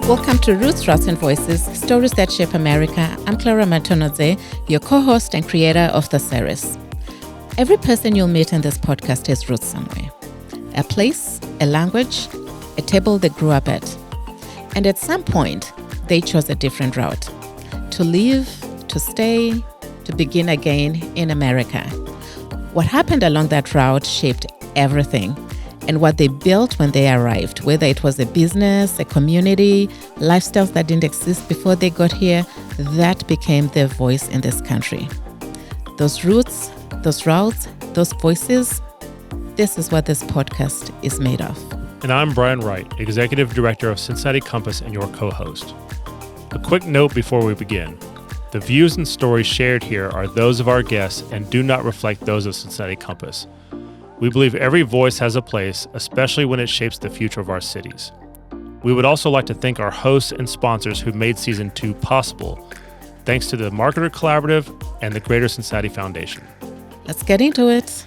Welcome to Roots, Routes and Voices, Stories That Shape America. I'm Clara Matonodze, your co-host and creator of the series. Every person you'll meet in this podcast has roots somewhere. A place, a language, a table they grew up at. And at some point, they chose a different route. To live, to stay, to begin again in America. What happened along that route shaped everything. And what they built when they arrived, whether it was a business, a community, lifestyles that didn't exist before they got here, that became their voice in this country. Those roots, those routes, those voices, this is what this podcast is made of. And I'm Brian Wright, Executive Director of Cincinnati Compass and your co-host. A quick note before we begin. The views and stories shared here are those of our guests and do not reflect those of Cincinnati Compass. We believe every voice has a place, especially when it shapes the future of our cities. We would also like to thank our hosts and sponsors who made Season 2 possible, thanks to the Marketer Collaborative and the Greater Cincinnati Foundation. Let's get into it.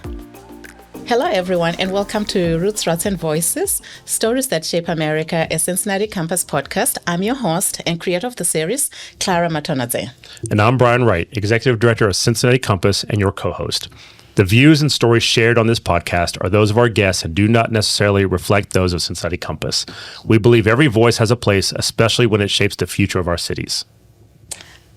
Hello, everyone, and welcome to Roots, Routes and Voices, Stories That Shape America, a Cincinnati Campus podcast. I'm your host and creator of the series, Clara Matonodze. And I'm Brian Wright, Executive Director of Cincinnati Compass and your co-host. The views and stories shared on this podcast are those of our guests and do not necessarily reflect those of Cincinnati Compass. We believe every voice has a place, especially when it shapes the future of our cities.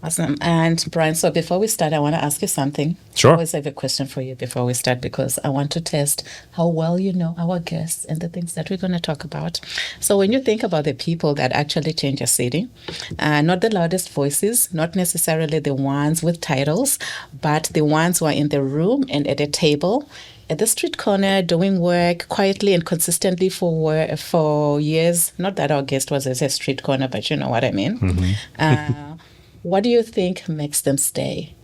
Awesome. And Brian, so before we start, I want to ask you something. Sure. I always have a question for you before we start because I want to test how well you know our guests and the things that we're going to talk about. So when you think about the people that actually change a city, not the loudest voices, not necessarily the ones with titles, but the ones who are in the room and at a table, at the street corner, doing work quietly and consistently for years. Not that our guest was at a street corner, but you know what I mean. Mm-hmm. What do you think makes them stay?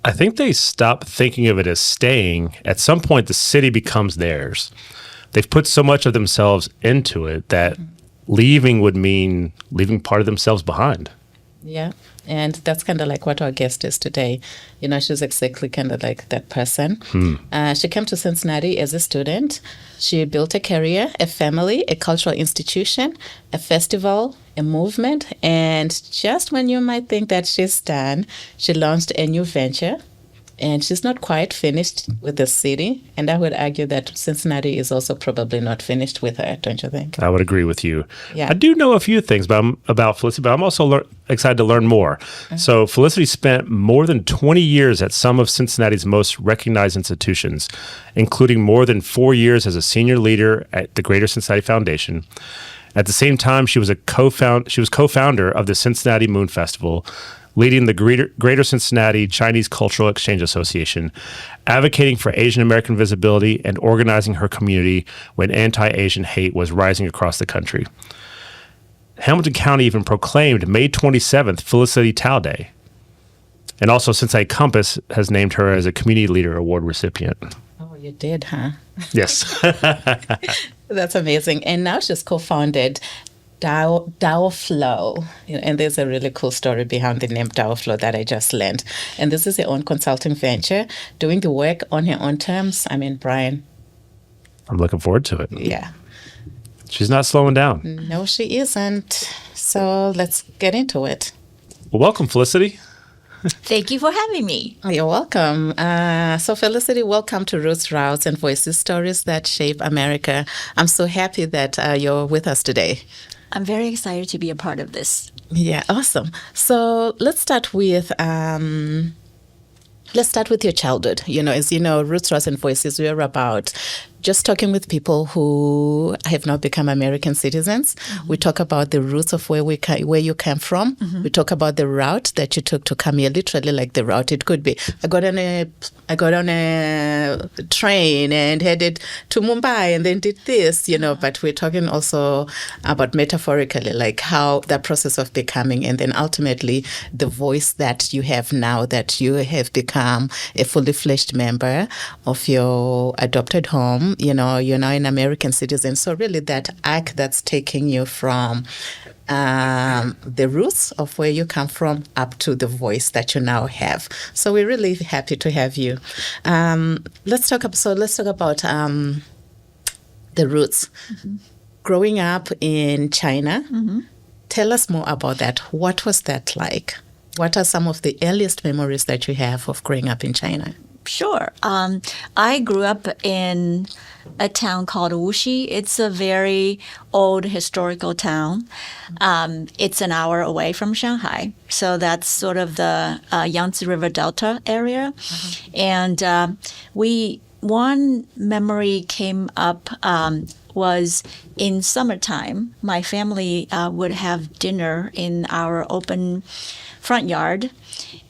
I think they stop thinking of it as staying. At some point, the city becomes theirs. They've put so much of themselves into it that leaving would mean leaving part of themselves behind. Yeah. And that's kind of like what our guest is today. You know, she's exactly kind of like that person. She came to Cincinnati as a student. She built a career, a family, a cultural institution, a festival, a movement. And just when you might think that she's done, she launched a new venture. And she's not quite finished with the city. And I would argue that Cincinnati is also probably not finished with her, don't you think? I would agree with you. Yeah. I do know a few things about Felicity, but I'm also excited to learn more. Mm-hmm. So Felicity spent more than 20 years at some of Cincinnati's most recognized institutions, including more than 4 years as a senior leader at the Greater Cincinnati Foundation. At the same time, she was co-founder of the Cincinnati Moon Festival, leading the Greater Cincinnati Chinese Cultural Exchange Association, advocating for Asian American visibility and organizing her community when anti-Asian hate was rising across the country. Hamilton County even proclaimed May 27th Felicity Tao Day. And also Cincinnati Compass has named her as a Community Leader Award recipient. Oh, you did, huh? Yes. That's amazing. And now she's co-founded daoflo, and there's a really cool story behind the name daoflo that I just learned. And this is her own consulting venture, doing the work on her own terms. I mean, Brian. I'm looking forward to it. Yeah. She's not slowing down. No, she isn't. So let's get into it. Well, welcome, Felicity. Thank you for having me. Oh, you're welcome. So Felicity, welcome to Roots, Routes and Voices, Stories That Shape America. I'm so happy that you're with us today. I'm very excited to be a part of this. Yeah, awesome. So let's start with your childhood. You know, as you know, Roots, Routes and Voices, we're about just talking with people who have now become American citizens. Mm-hmm. We talk about the roots of where you came from. Mm-hmm. We talk about the route that you took to come here, literally like the route. It could be, I got on a train and headed to Mumbai and then did this, you know, but we're talking also about metaphorically, like how that process of becoming and then ultimately the voice that you have now that you have become a fully fledged member of your adopted home. You know, you're now an American citizen. So really that arc that's taking you from the roots of where you come from up to the voice that you now have. So we're really happy to have you. Let's talk about the roots. Mm-hmm. growing up in China, tell us more about that. What was that like? What are some of the earliest memories that you have of growing up in China? Sure. I grew up in a town called Wuxi. It's a very old historical town. It's an hour away from Shanghai. So that's sort of the Yangtze River Delta area. And one memory came up was in summertime. My family would have dinner in our open front yard.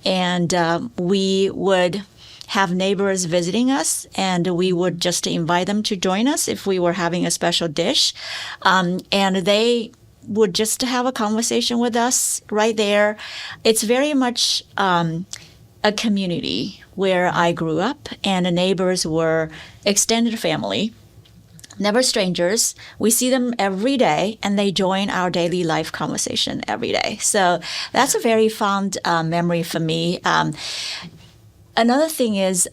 And we would have neighbors visiting us, and we would just invite them to join us if we were having a special dish. And they would just have a conversation with us right there. It's very much a community where I grew up, and the neighbors were extended family, never strangers. We see them every day, and they join our daily life conversation every day. So that's a very fond memory for me. Another thing is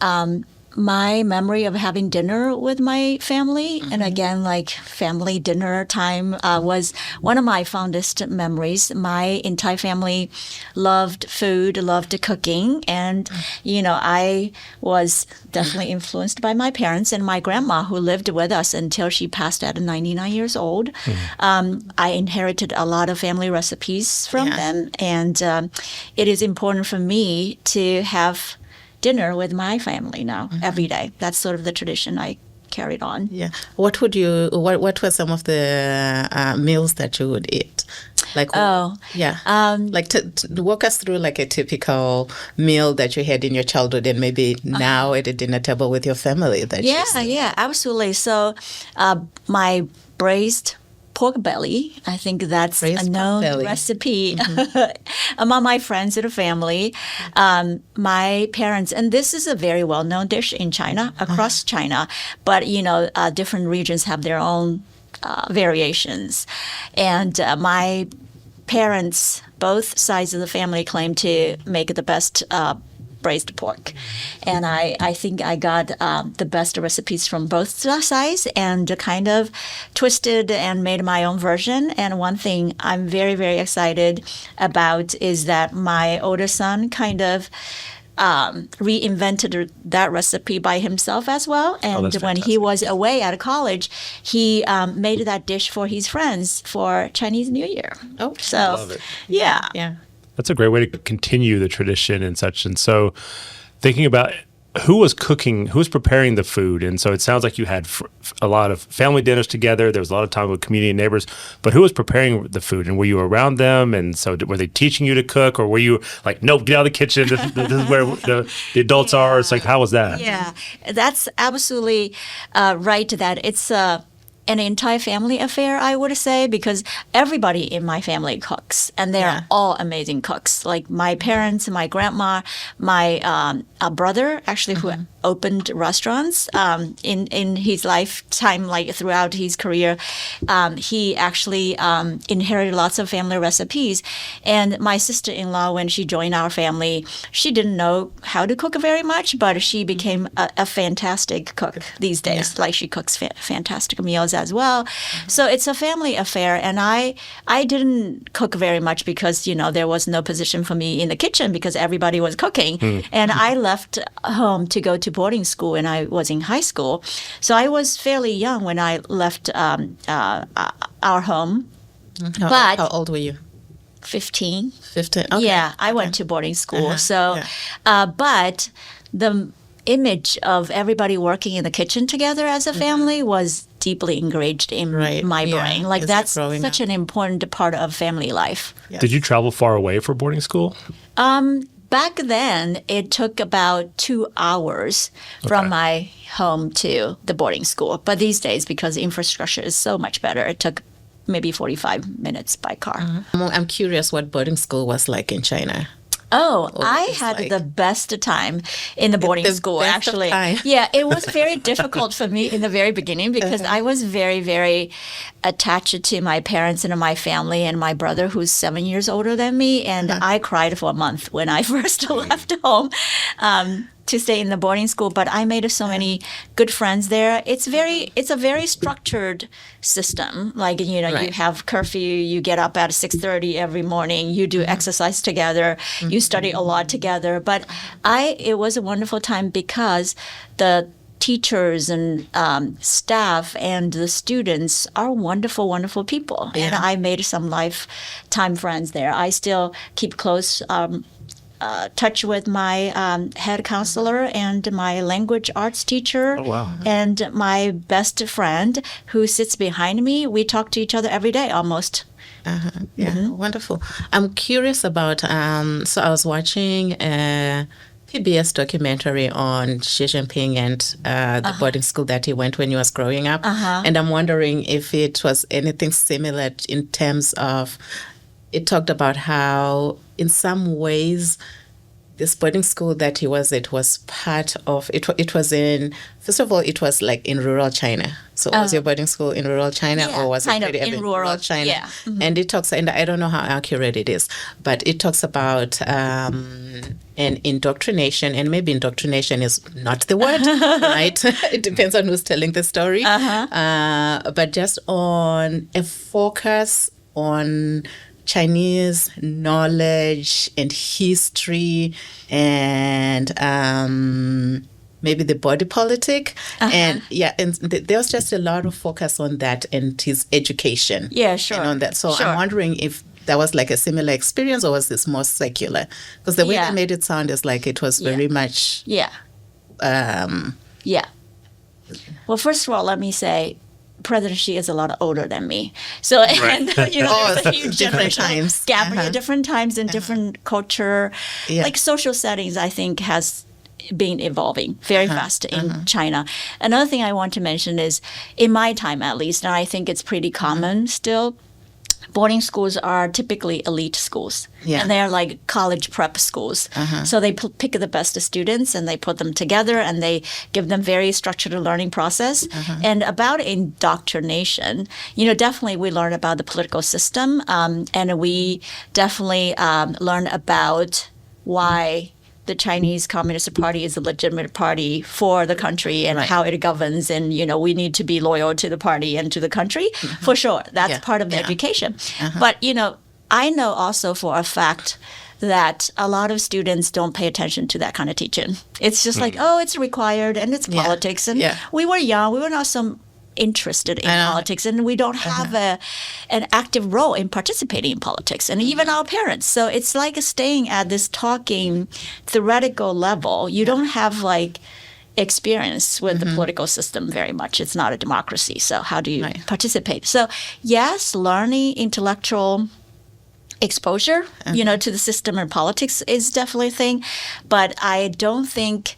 my memory of having dinner with my family, and again, like family dinner time was one of my fondest memories. My entire family loved food, loved cooking, and, I was definitely influenced by my parents and my grandma, who lived with us until she passed at 99 years old. I inherited a lot of family recipes from them, and it is important for me to have dinner with my family now every day. That's sort of the tradition I carried on. Yeah. What were some of the meals that you would eat? Like, like to walk us through like a typical meal that you had in your childhood and maybe now at a dinner table with your family. Yeah, absolutely. So my braised pork belly. I think that's a known recipe among my friends and family. My parents, and this is a very well-known dish in China, across China, but different regions have their own variations. And my parents, both sides of the family, claim to make the best braised pork. And I think I got the best recipes from both sides and kind of twisted and made my own version. And one thing I'm very, very excited about is that my older son kind of reinvented that recipe by himself as well. And when he was away at college, he made that dish for his friends for Chinese New Year. Oh, so I love it. Yeah. That's a great way to continue the tradition and such. And so thinking about who was cooking, who was preparing the food. And so it sounds like you had a lot of family dinners together. There was a lot of time with community and neighbors, but who was preparing the food? And were you around them? And so were they teaching you to cook, or were you like, nope, get out of the kitchen. This is where the adults are. It's like, how was that? Yeah, that's absolutely right, that it's an entire family affair, I would say, because everybody in my family cooks, and they're all amazing cooks. Like my parents, my grandma, my brother, actually, who opened restaurants in his lifetime, like throughout his career. He actually inherited lots of family recipes. And my sister-in-law, when she joined our family, she didn't know how to cook very much, but she became a fantastic cook these days. Yeah. Like she cooks fantastic meals as well. So it's a family affair. And I didn't cook very much because, there was no position for me in the kitchen because everybody was cooking. And I left home to go to boarding school when I was in high school. So I was fairly young when I left our home. How old were you? 15. 15. Okay. Yeah, I went to boarding school. But the image of everybody working in the kitchen together as a family was deeply engaged in my brain. Like that's such an important part of family life. Yes. Did you travel far away for boarding school? Back then, it took about 2 hours from my home to the boarding school. But these days, because the infrastructure is so much better, it took maybe 45 minutes by car. I'm curious what boarding school was like in China. Oh, I had the best time in the boarding school, actually. Yeah, it was very difficult for me in the very beginning because I was very, very attached to my parents and my family and my brother, who's 7 years older than me. And I cried for a month when I first left home. to stay in the boarding school, but I made so many good friends there. It's a very structured system. Like, you know, you have curfew, you get up at 6:30 every morning, you do exercise together, you study a lot together. But it was a wonderful time because the teachers and staff and the students are wonderful, wonderful people. Yeah. And I made some lifetime friends there. I still keep close touch with my head counselor and my language arts teacher. Oh, wow. And my best friend who sits behind me. We talk to each other every day almost. Yeah, wonderful. I'm curious about, so I was watching a PBS documentary on Xi Jinping and the boarding school that he went when he was growing up. And I'm wondering if it was anything similar in terms of, it talked about how in some ways this boarding school that he was at was part of, it was in, first of all, it was like in rural China. So was your boarding school in rural China or was it kind of in rural China? Yeah. And it talks, and I don't know how accurate it is, but it talks about an indoctrination, and maybe indoctrination is not the word, right? It depends on who's telling the story. But just on a focus on Chinese knowledge and history and maybe the body politic. And there was just a lot of focus on that and his education. Yeah, sure. And on that. So I'm wondering if that was like a similar experience or was this more secular? Because the way they made it sound is like it was very much... Well, first of all, let me say, President Xi is a lot older than me. So, and, you know, there's a huge times. gap. Different times in different culture. Like social settings, I think, has been evolving very fast in China. Another thing I want to mention is, in my time at least, and I think it's pretty common still, boarding schools are typically elite schools. And they're like college prep schools. So they pick the best students and they put them together and they give them very structured learning process. And about indoctrination, you know, definitely we learn about the political system and we definitely learn about why the Chinese Communist Party is a legitimate party for the country and how it governs. And, you know, we need to be loyal to the party and to the country. For sure. That's part of the education. But, you know, I know also for a fact that a lot of students don't pay attention to that kind of teaching. It's just like, oh, it's required and it's politics. And we were young. We were not so interested in politics, and we don't have an active role in participating in politics, and even our parents. So it's like staying at this talking theoretical level. You don't have like experience with the political system very much. It's not a democracy. So how do you participate? So yes, learning intellectual exposure, you know, to the system and politics is definitely a thing, but I don't think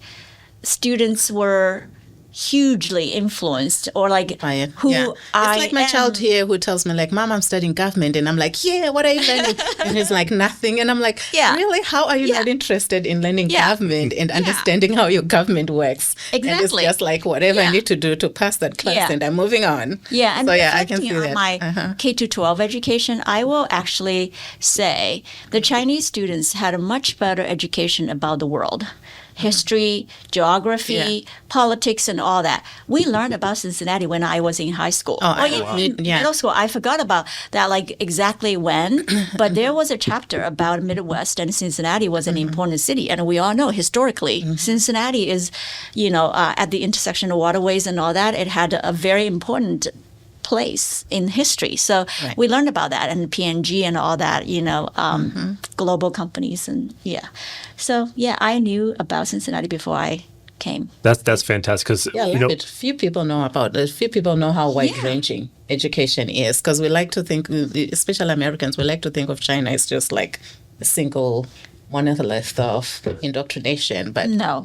students were hugely influenced or like who It's like my child here who tells me like, Mom, I'm studying government. And I'm like, yeah, what are you learning? And he's like, nothing. And I'm like, really? How are you not interested in learning government and understanding how your government works? Exactly. And it's just like whatever I need to do to pass that class and I'm moving on. Yeah. And so I can see that. My K-12 education, I will actually say the Chinese students had a much better education about the world. History, geography, politics, and all that. We learned about Cincinnati when I was in high school. Middle school. I forgot about that, like exactly when, but there was a chapter about Midwest, and Cincinnati was an important city. And we all know historically, Cincinnati is, you know, at the intersection of waterways and all that. It had a very important place in history. So we learned about that and P&G and all that, you know, global companies and So I knew about Cincinnati before I came. That's fantastic because you know, few people know how wide-ranging education is, because we like to think, especially Americans, we like to think of China as just like a single monolith of indoctrination, but no,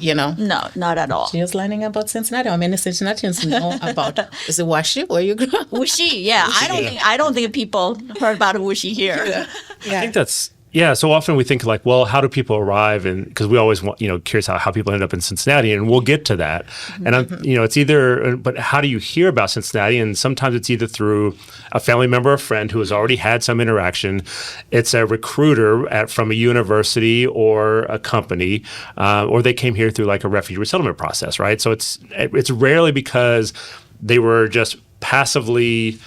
not at all. Just learning about Cincinnati. How many Cincinnatians know about? Is it Wuxi where you grew up? Wuxi, I don't think people heard about Wuxi here. I think that's Yeah, so often we think like, well, how do people arrive? And because we always want, curious how people end up in Cincinnati, and we'll get to that. And it's either, but how do you hear about Cincinnati? And sometimes it's either through a family member or friend who has already had some interaction. It's a recruiter from a university or a company, or they came here through like a refugee resettlement process, right? So it's rarely because they were just passively.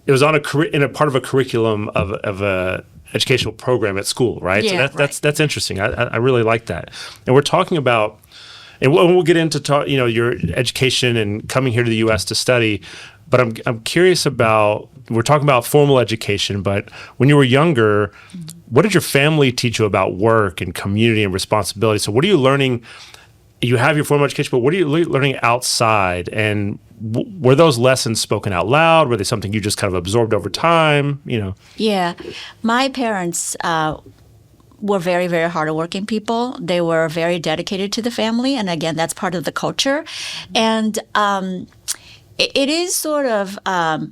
It was on in a part of a curriculum of a educational program at school, right? Yeah, so that's interesting. I really like that. And we're talking about, and we'll get into your education and coming here to the U.S. to study. But I'm curious about, we're talking about formal education, but when you were younger, what did your family teach you about work and community and responsibility? So what are you learning? You have your formal education, but what are you learning outside? And were those lessons spoken out loud? Were they something you just kind of absorbed over time? Yeah. My parents were very, very hardworking people. They were very dedicated to the family. And again, that's part of the culture. And it is sort of a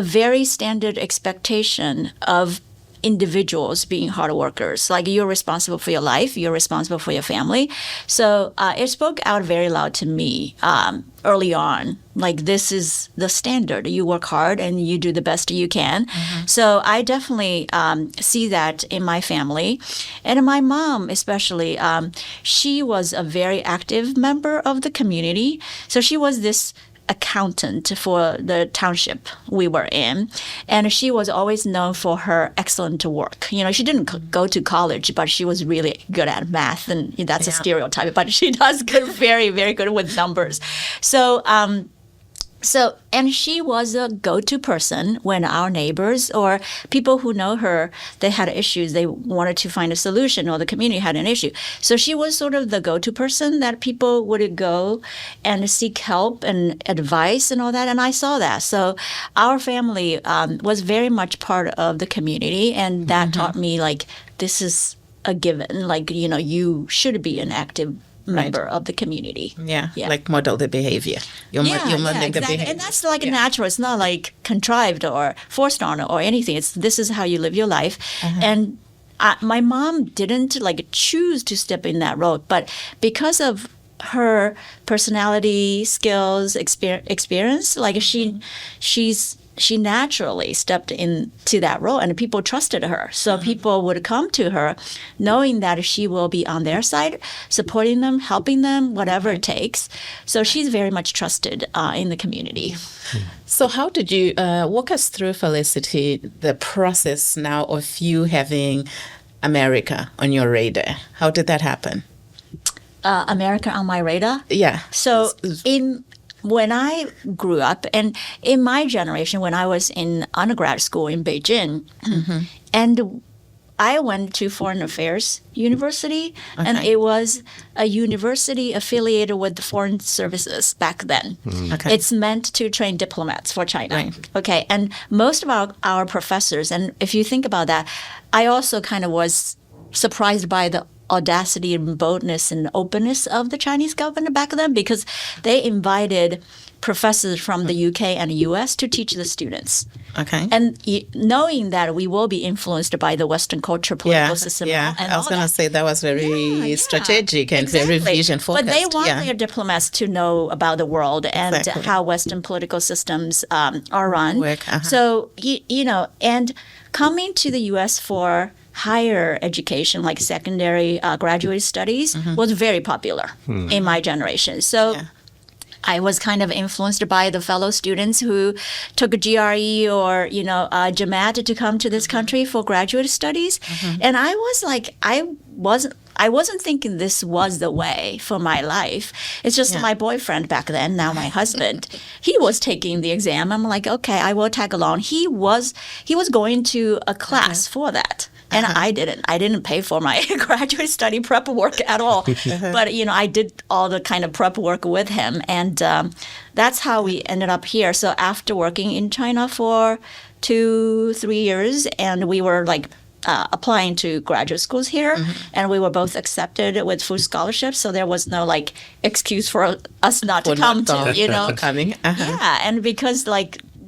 very standard expectation of individuals being hard workers. Like, you're responsible for your life, you're responsible for your family. So it spoke out very loud to me early on. Like, this is the standard. You work hard and you do the best you can. So I definitely see that in my family. And in my mom especially, she was a very active member of the community. So she was this accountant for the township we were in, and she was always known for her excellent work. She didn't go to college, but she was really good at math, and that's a stereotype, but she does good, very, very good with numbers. And she was a go-to person when our neighbors or people who know her, they had issues, they wanted to find a solution, or the community had an issue. So she was sort of the go-to person that people would go and seek help and advice and all that. And I saw that. So our family was very much part of the community, and that taught me, like, this is a given. Like, you should be an active member of the community. Like model the behavior. You're modeling the behavior. And that's like natural. It's not like contrived or forced on or anything. This is how you live your life. And my mom didn't like choose to step in that road, but because of her personality, skills, experience, like she naturally stepped into that role, and people trusted her. So people would come to her knowing that she will be on their side, supporting them, helping them, whatever it takes. So she's very much trusted in the community. So how did you walk us through, Felicity, the process now of you having America on your radar? How did that happen? America on my radar? Yeah. So when I grew up, and in my generation, when I was in undergrad school in Beijing, and I went to Foreign Affairs University, and it was a university affiliated with the foreign services back then. It's meant to train diplomats for China. Okay, and most of our professors, and if you think about that, I also kind of was surprised by the audacity and boldness and openness of the Chinese government back then, because they invited professors from the UK and the US to teach the students. And knowing that we will be influenced by the Western culture, political system. And I was going to say that was very strategic and very vision focused. But they want their diplomats to know about the world and how Western political systems are run. So, and coming to the US for higher education, like secondary graduate studies, was very popular in my generation. So I was kind of influenced by the fellow students who took a GRE or, GMAT to come to this country for graduate studies. And I was like, I wasn't thinking this was the way for my life. It's just my boyfriend back then, now my husband, he was taking the exam. I'm like, okay, I will tag along. He was going to a class for that. And I didn't pay for my graduate study prep work at all. But, I did all the kind of prep work with him. And that's how we ended up here. So after working in China for 2-3 years, and we were like applying to graduate schools here, and we were both accepted with full scholarships. So there was no excuse for us not to come to, coming. Yeah, and because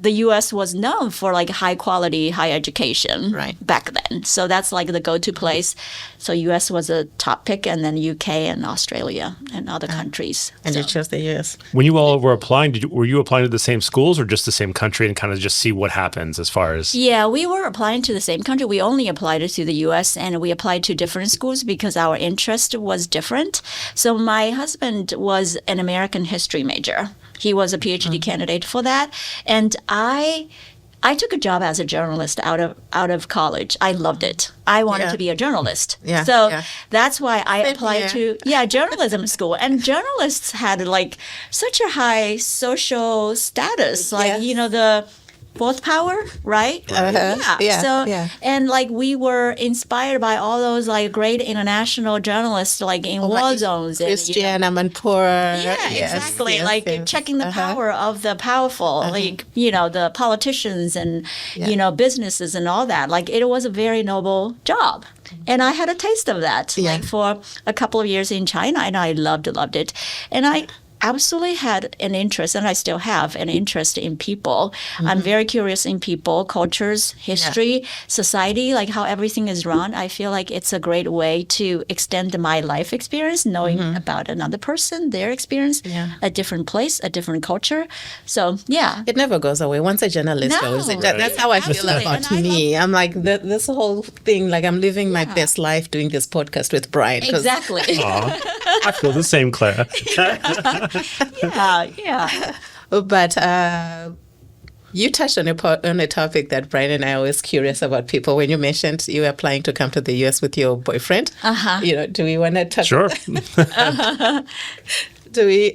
the U.S. was known for like high quality, high education back then. So that's like the go-to place. So U.S. was a top pick, and then U.K. and Australia and other countries. And you chose the U.S. When you all were applying, were you applying to the same schools or just the same country and kind of just see what happens as far as? Yeah, we were applying to the same country. We only applied to the U.S. and we applied to different schools because our interest was different. So my husband was an American history major. He was a PhD candidate for that, and I took a job as a journalist out of college. I loved it. I wanted to be a journalist. That's why I applied to journalism school. And journalists had like such a high social status, like the fourth power, right? And like we were inspired by all those like great international journalists like in war zones. Christian Amanpour. Exactly. Like checking the power of the powerful, like, the politicians and, businesses and all that. Like it was a very noble job. And I had a taste of that like for a couple of years in China, and I loved it. And I absolutely had an interest, and I still have an interest in people. I'm very curious in people, cultures, history, society, like how everything is run. I feel like it's a great way to extend my life experience, knowing about another person, their experience, a different place, a different culture. So, it never goes away. Once a journalist goes, that's how I feel about me. I'm like, this whole thing, like I'm living my best life doing this podcast with Brian. Exactly. I feel the same, Clara. But you touched on a topic that Brian and I are always curious about people. When you mentioned you were applying to come to the U.S. with your boyfriend, do we want to touch? Sure. Do we?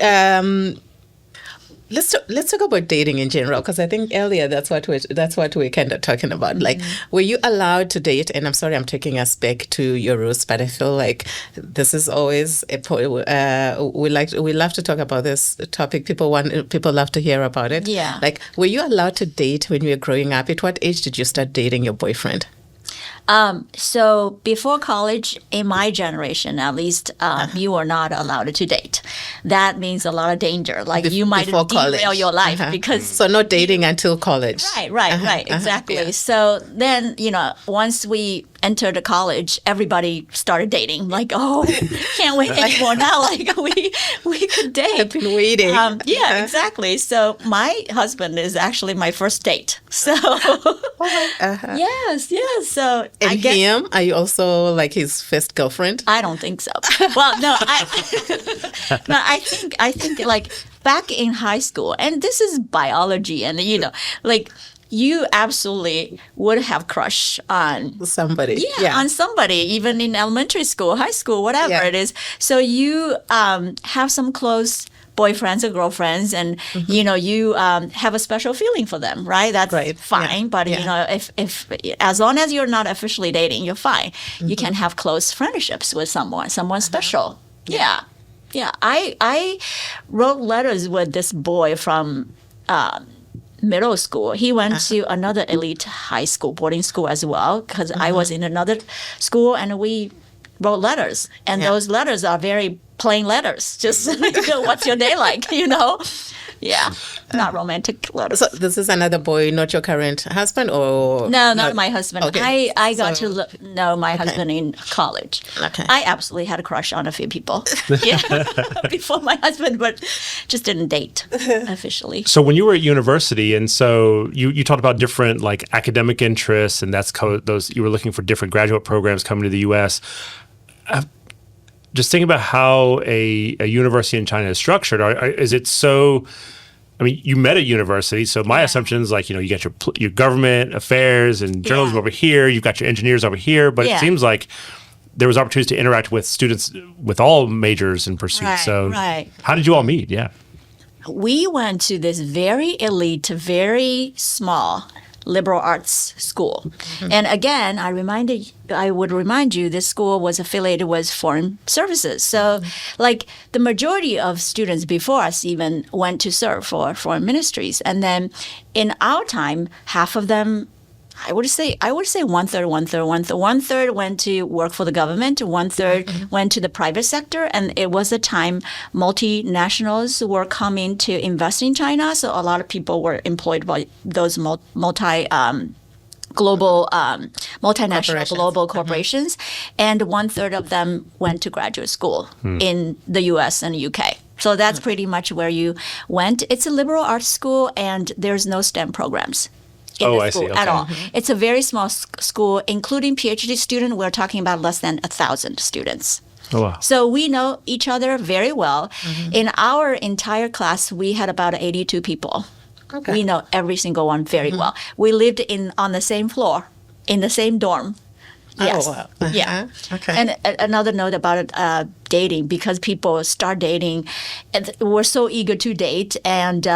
Let's talk about dating in general, because I think earlier that's what we're kind of talking about. Like, were you allowed to date? And I'm sorry, I'm taking us back to your roots, but I feel like this is always we love to talk about this topic. People love to hear about it. Yeah. Like, were you allowed to date when you were growing up? At what age did you start dating your boyfriend? So before college, in my generation at least, you were not allowed to date. That means a lot of danger. Like you might derail your life because so no dating until college. Right. Exactly. Yeah. So then once we entered college, everybody started dating. Like, can't wait anymore now. Like we could date. I've been waiting. Exactly. So my husband is actually my first date. So yes. So and him, are you also like his first girlfriend? I don't think so. Well, no, I think like back in high school, and this is biology, and like you absolutely would have crush on somebody. On somebody, even in elementary school, high school, whatever it is. So you have some close boyfriends or girlfriends, and you have a special feeling for them, right? That's fine. But if as long as you're not officially dating, you're fine. You can have close friendships with someone special. Yeah. I wrote letters with this boy from middle school. He went to another elite high school, boarding school as well, because I was in another school, and we wrote letters, and those letters are very plain letters. Just what's your day like? Not romantic letters. So this is another boy, not your current husband, or no, not my husband. Okay. I got to know my husband in college. Okay. I absolutely had a crush on a few people before my husband, but just didn't date officially. So when you were at university, and so you talked about different like academic interests, and those you were looking for different graduate programs coming to the U.S. Just think about how a university in China is structured. Is it so? I mean, you met at university, so my assumption is like you got your government affairs and journalism over here. You've got your engineers over here, but it seems like there was opportunities to interact with students with all majors and pursuits. So how did you all meet? Yeah, we went to this very elite, very small liberal arts school. And again, I would remind you, this school was affiliated with foreign services. So like the majority of students before us even went to serve for foreign ministries. And then in our time, half of them I would say one third. One third went to work for the government. One third went to the private sector, and it was a time multinationals were coming to invest in China. So a lot of people were employed by those global multinational global corporations, and one third of them went to graduate school in the U.S. and the UK. So that's pretty much where you went. It's a liberal arts school, and there's no STEM programs. I see. At all. It's a very small school, including PhD student. We're talking about less than 1,000 students. Oh, wow. So we know each other very well. In our entire class, we had about 82 people. Okay. We know every single one very well. We lived on the same floor, in the same dorm. Yes. Oh, wow. Yeah. Okay. And another note about dating, because people start dating and we're so eager to date. And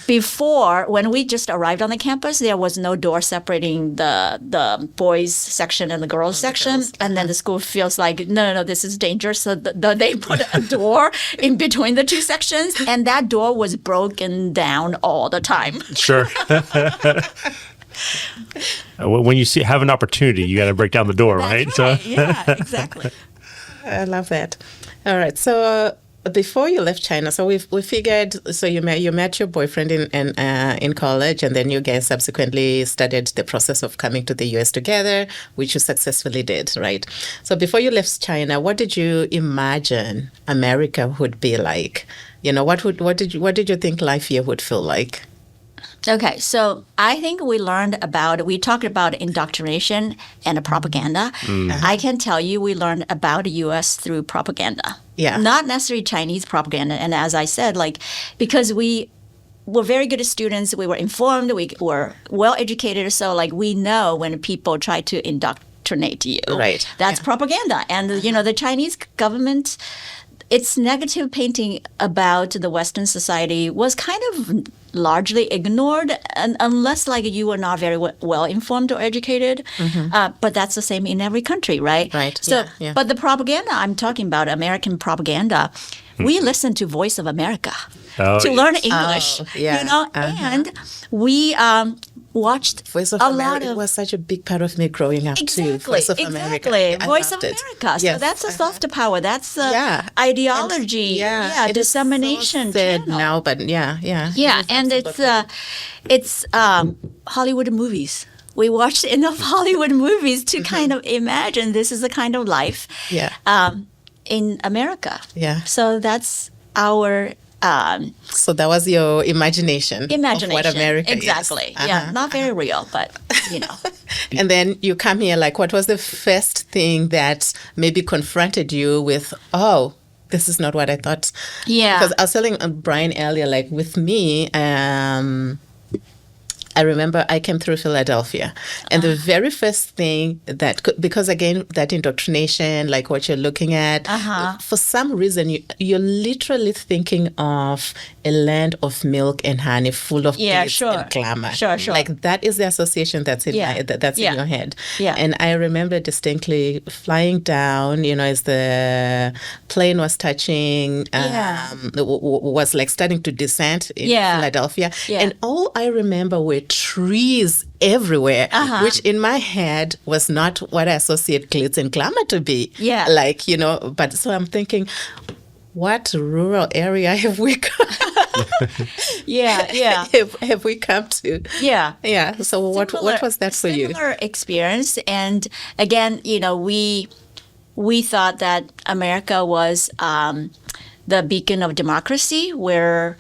before, when we just arrived on the campus, there was no door separating the boys section and the girls section. And then the school feels like, no, this is dangerous. So they put a door in between the two sections. And that door was broken down all the time. Sure. When you have an opportunity, you got to break down the door, right? That's right. Yeah, exactly. I love that. All right. So before you left China, so we figured. So you met your boyfriend in college, and then you guys subsequently started the process of coming to the U.S. together, which you successfully did, right? So before you left China, what did you imagine America would be like? What did you think life here would feel like? Okay, so I think we talked about indoctrination and propaganda. I can tell you we learned about the U.S. through propaganda. Yeah. Not necessarily Chinese propaganda. And as I said, because we were very good students, we were informed, we were well educated, so we know when people try to indoctrinate you. Right. That's propaganda. And the Chinese government, its negative painting about the Western society was kind of largely ignored, unless you were not very well informed or educated. But that's the same in every country, right? Right. So, yeah. but the propaganda I'm talking about, American propaganda, we listen to Voice of America to learn English. And we watched Voice of America was such a big part of me growing up too. Voice of America. Voice of America. So that's a soft power. That's ideology. Dissemination. Said now, but yeah. And it's Hollywood movies. We watched enough Hollywood movies to kind of imagine this is the kind of life in America. Yeah. So that's our. So that was your imagination of what America exactly. is. Yeah, not very real, but And then you come here, what was the first thing that maybe confronted you with, this is not what I thought? Yeah. Because I was telling Brian earlier, with me, I remember I came through Philadelphia, and the very first thing because again, that indoctrination, what you're looking at, for some reason, you're literally thinking of a land of milk and honey, full of peace and glamour. Sure. That is the association that's in in your head. Yeah. And I remember distinctly flying down, as the plane was touching, was starting to descend in Philadelphia. Yeah. And all I remember were trees everywhere, which in my head was not what I associate glitz and glamour to be. Yeah. But so I'm thinking, what rural area have we come? have we come to? Yeah. So what was that for you? Similar experience, and again, we thought that America was the beacon of democracy, where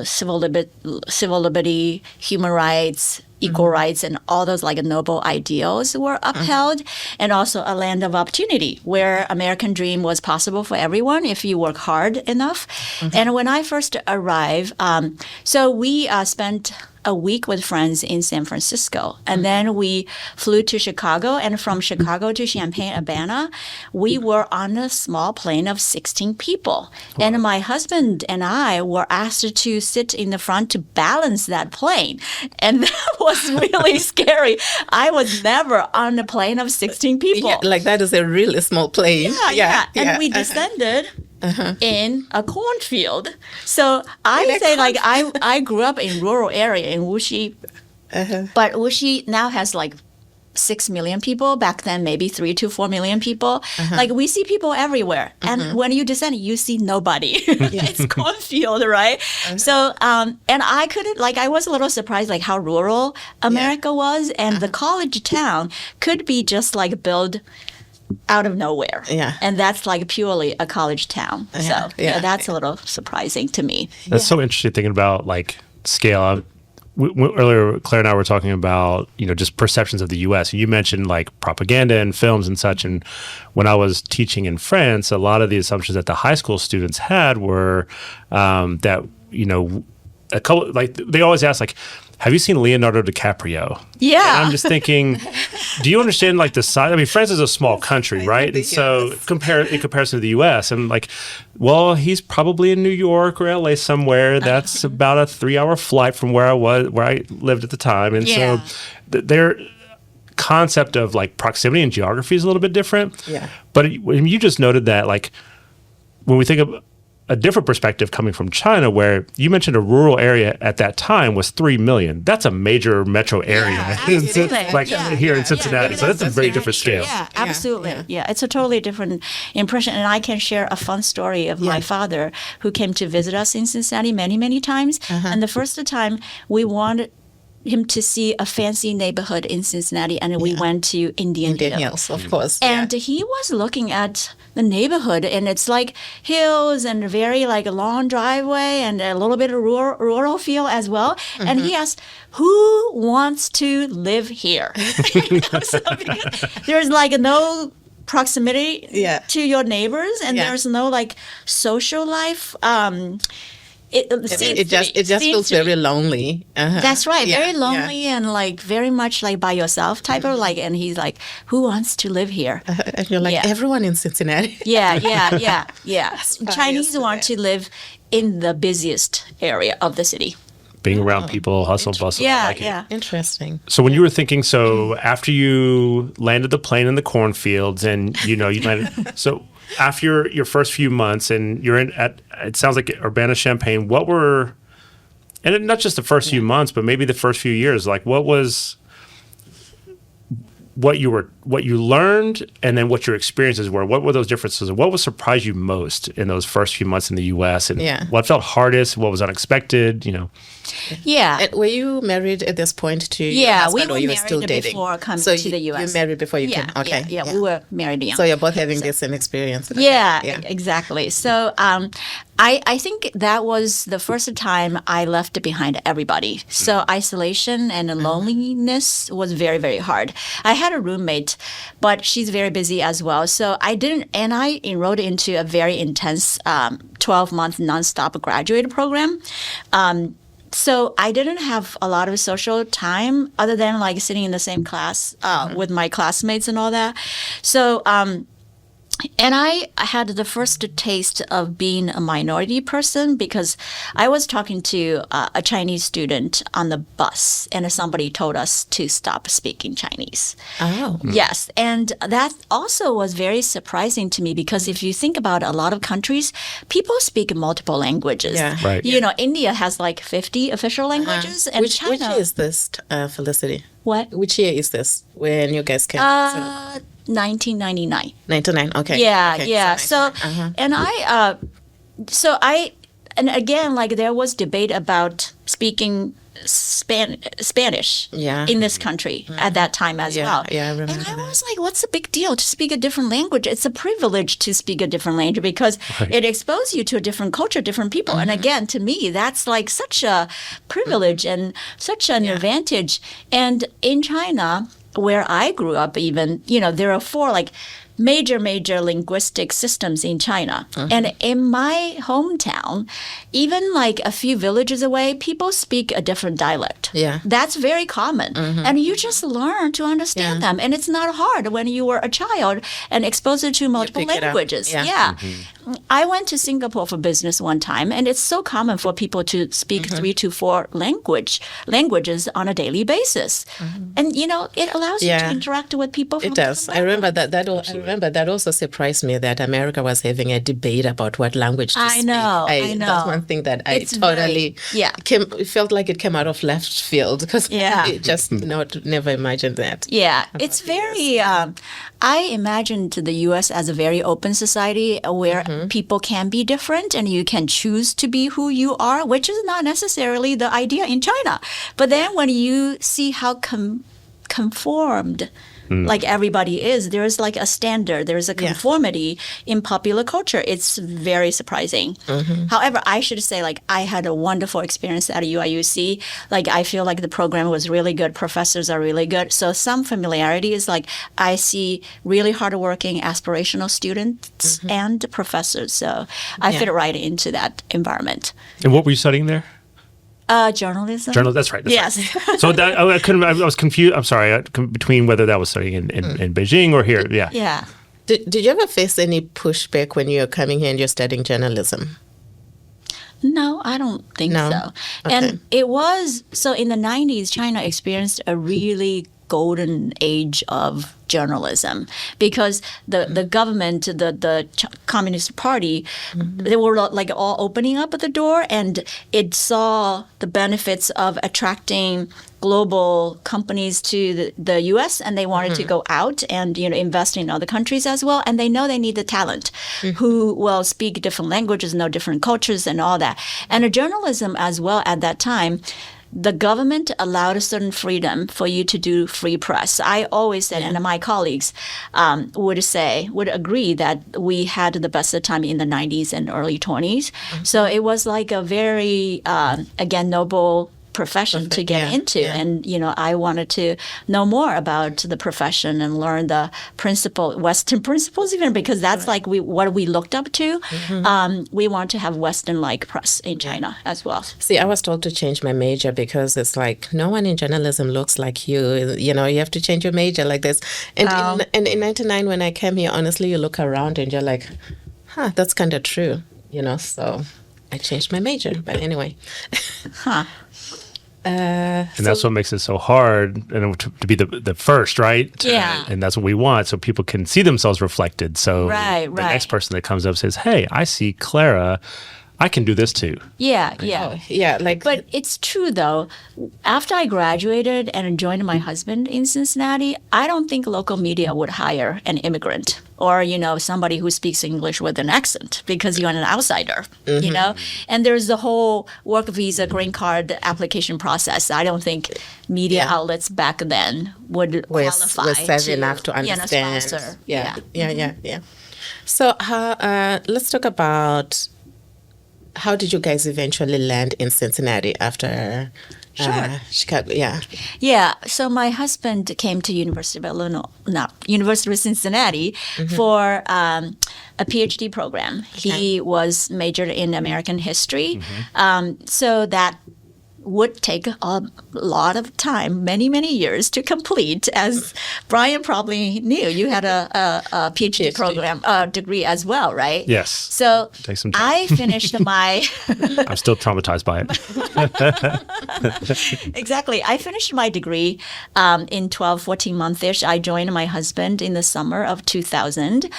civil liberty, human rights, equal rights, and all those noble ideals were upheld, and also a land of opportunity where American dream was possible for everyone if you work hard enough. And when I first arrived, so we spent a week with friends in San Francisco. And then we flew to Chicago. And from Chicago to Champaign-Urbana, we were on a small plane of 16 people. Wow. And my husband and I were asked to sit in the front to balance that plane. And that was really scary. I was never on a plane of 16 people. Yeah, that is a really small plane. Yeah. And we descended in a cornfield. So I say I grew up in rural area in Wuxi But Wuxi now has like 6 million people. Back then, maybe 3 to 4 million people. Like we see people everywhere. And when you descend, you see nobody. It's cornfield, right? So, and I couldn't, like, I was a little surprised, like how rural America was. And the college town could be just like built out of nowhere. Yeah. And that's like purely a college town. So that's a little surprising to me. That's so interesting thinking about like scale. Earlier, Claire and I were talking about, just perceptions of the U.S. You mentioned like propaganda and films and such. And when I was teaching in France, a lot of the assumptions that the high school students had were that, a couple, like they always ask, like, have you seen Leonardo DiCaprio? Yeah. And I'm just thinking, do you understand like the size? I mean, France is a small country, right? And so in comparison to the U.S., I'm like, well, he's probably in New York or L.A. somewhere. That's about a 3-hour flight from where I lived at the time. And so their concept of like proximity and geography is a little bit different. Yeah. But you just noted that like when we think of a different perspective coming from China, where you mentioned a rural area at that time was 3 million. That's a major metro area, like here in Cincinnati. So that's a very different scale. Yeah, absolutely. Yeah, it's a totally different impression. And I can share a fun story of my father who came to visit us in Cincinnati many, many times. And the first time we wanted him to see a fancy neighborhood in Cincinnati, and we went to Indian Hills, of course. And he was looking at the neighborhood, and it's like hills and very like a long driveway and a little bit of rural feel as well. And he asked, who wants to live here? So there's like no proximity to your neighbors, and there's no like social life. It just feels very lonely. That's right. Very lonely and like very much like by yourself type of like, and he's like, who wants to live here? And you're like, everyone in Cincinnati. Yeah. Chinese want to live in the busiest area of the city. Being around people, hustle, bustle. Yeah. Interesting. So when you were thinking, after you landed the plane in the cornfields and, you landed, so after your first few months and you're it sounds like Urbana-Champaign, and not just the first few months, but maybe the first few years, like what you learned and then what your experiences were, what were those differences and what would surprise you most in those first few months in the U.S. and what felt hardest, what was unexpected, Yeah. And were you married at this point to your husband, or you were still dating? Before coming to the U.S. You married before you came? Okay. Yeah, we were married young. So you're both having the same experience. Yeah, exactly. So I think that was the first time I left behind everybody. So isolation and loneliness was very, very hard. I had a roommate, but she's very busy as well. So I enrolled into a very intense 12-month nonstop graduate program. So I didn't have a lot of social time other than like sitting in the same class with my classmates and all that. So and I had the first taste of being a minority person because I was talking to a Chinese student on the bus, and somebody told us to stop speaking Chinese. Oh. Yes. And that also was very surprising to me because if you think about a lot of countries, people speak multiple languages. Yeah. Right. India has like 50 official languages. And Which China, year is this, Felicity? What? Which year is this when you guys came? 1999. 99. Okay. Yeah, okay. yeah. So, And again, like there was debate about speaking Spanish in this country at that time as well. Yeah, I remember. And I was like, what's the big deal to speak a different language? It's a privilege to speak a different language because it exposes you to a different culture, different people. And again, to me, that's like such a privilege and such an advantage. And in China, where I grew up even, there are 4 like major linguistic systems in China. And in my hometown, even like a few villages away, people speak a different dialect. Yeah. That's very common. And you just learn to understand them. And it's not hard when you were a child and exposed to multiple languages. Yeah. I went to Singapore for business one time, and it's so common for people to speak 3 to 4 languages on a daily basis. And, it allows you to interact with people from It does. I remember that. I remember remember that also surprised me that America was having a debate about what language to I speak. know. That's one thing that I It's totally very- it felt like it came out of left field because Yeah. I just never imagined that. Yeah, it's very. I imagined the U.S. as a very open society where people can be different and you can choose to be who you are, which is not necessarily the idea in China. But then when you see how conformed like everybody is, there's like a standard, there's a conformity in popular culture. It's very surprising. However, I should say, like, I had a wonderful experience at UIUC. Like, I feel like the program was really good. Professors are really good. So some familiarity is like I see really hardworking, aspirational students and professors. So I fit right into that environment. And what were you studying there? Journalism. That's right. That's Yes. right. So that, I was confused. I'm sorry, between whether that was studying in Beijing or here. Yeah. Yeah. Did you ever face any pushback when you're coming here and you're studying journalism? No, I don't think No? so. Okay. And it was, so in the 90s, China experienced a really golden age of journalism because the government, the Communist Party, they were like all opening up the door, and it saw the benefits of attracting global companies to the U.S. and they wanted to go out and invest in other countries as well. And they know they need the talent who will speak different languages, know different cultures, and all that. And the journalism as well at that time. The government allowed a certain freedom for you to do free press. I always said, and my colleagues would agree that we had the best of time in the 90s and early 20s. So it was like a very, again, noble profession to get into. And, I wanted to know more about the profession and learn the Western principles even, because that's like what we looked up to. We want to have Western-like press in China as well. See, I was told to change my major because it's like no one in journalism looks like you. You have to change your major like this. And in 99, when I came here, honestly, you look around and you're like, that's kind of true. So I changed my major. But anyway. And that's what makes it so hard to be the first, right? Yeah. And that's what we want, so people can see themselves reflected. So the next person that comes up says, hey, I see Clara. I can do this too. Yeah. But it's true though. After I graduated and joined my husband in Cincinnati, I don't think local media would hire an immigrant or somebody who speaks English with an accent because you're an outsider. And there's the whole work visa, green card application process. I don't think media outlets back then would qualify was savvy enough to understand. Sponsor. Yeah. So let's talk about. How did you guys eventually land in Cincinnati after Chicago? Yeah. So my husband came to University of Cincinnati for a PhD program. Okay. He was majored in American history. So that would take a lot of time, many, many years to complete. As Brian probably knew, you had a PhD program degree as well, right? Yes. So Take some time. I finished my... I'm still traumatized by it. Exactly. I finished my degree in 12, 14 months-ish. I joined my husband in the summer of 2000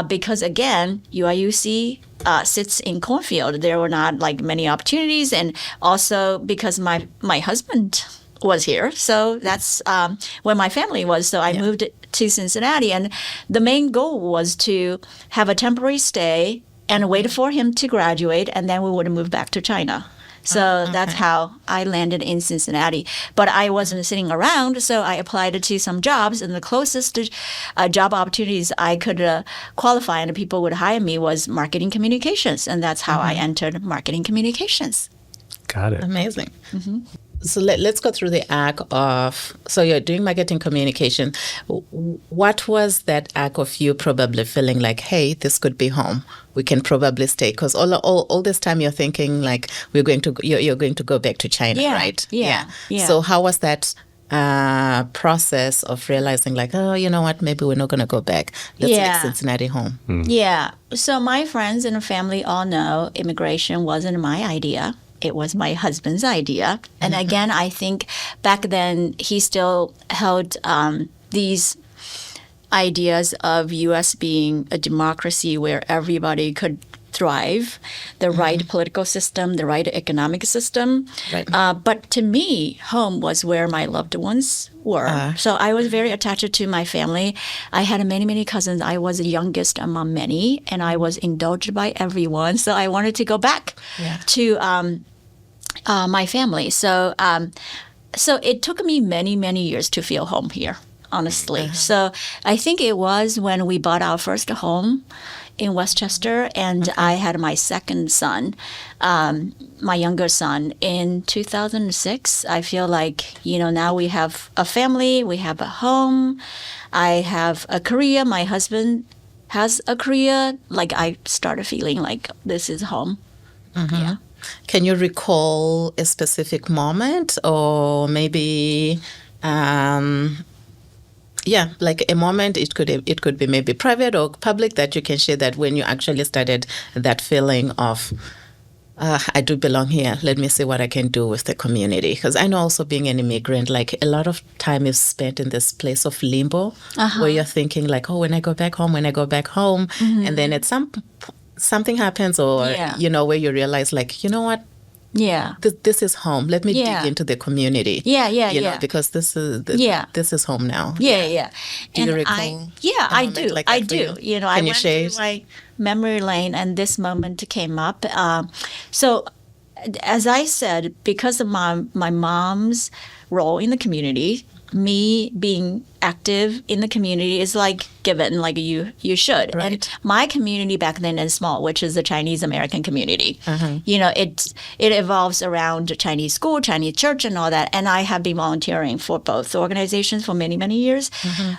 because, again, UIUC sits in cornfield. There were not like many opportunities, and also because my husband was here, so that's where my family was. So I moved to Cincinnati, and the main goal was to have a temporary stay and wait for him to graduate, and then we would move back to China. So that's how I landed in Cincinnati. But I wasn't sitting around, so I applied to some jobs, and the closest job opportunities I could qualify and people would hire me was marketing communications, and that's how I entered marketing communications. Got it. Amazing. So let's go through the arc of, so you're doing marketing communication. What was that arc of you probably feeling like, hey, this could be home. We can probably stay, because all this time you're thinking like you're going to go back to China, right? Yeah. So how was that process of realizing like, oh, you know what, maybe we're not going to go back. Let's make Cincinnati home. Yeah. So my friends and family all know immigration wasn't my idea. It was my husband's idea. And again, I think back then he still held these ideas of U.S. being a democracy where everybody could thrive, the right political system, the right economic system. Right. But to me, home was where my loved ones were. So I was very attached to my family. I had many, many cousins. I was the youngest among many, and I was indulged by everyone. So I wanted to go back to my family. So it took me many, many years to feel home here, honestly. So I think it was when we bought our first home in Westchester, and I had my second son, my younger son, in 2006. I feel like, now we have a family, we have a home, I have a career, my husband has a career. Like, I started feeling like this is home. Yeah. Can you recall a specific moment, or maybe like a moment? It could be maybe private or public, that you can share, that when you actually started that feeling of I do belong here. Let me see what I can do with the community. Because I know also, being an immigrant, like, a lot of time is spent in this place of limbo, where you're thinking like, when I go back home, and then at something happens, or where you realize, like, you know what? Yeah. This is home. Let me dig into the community. Yeah. Because this is home now. Yeah. Do you recall? I do. Like I do. I you went share? through my memory lane, and this moment came up. So, as I said, because of my mom's role in the community, me being active in the community is like given, like you should. Right. And my community back then is small, which is the Chinese American community. It evolves around the Chinese school, Chinese church, and all that. And I have been volunteering for both organizations for many, many years.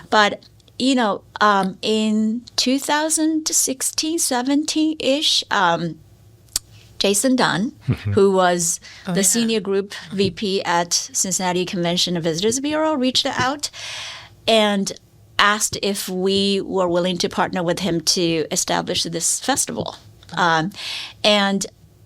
But in 2016, 17-ish, Jason Dunn, who was the senior group VP at Cincinnati Convention and Visitors Bureau, reached out and asked if we were willing to partner with him to establish this festival. And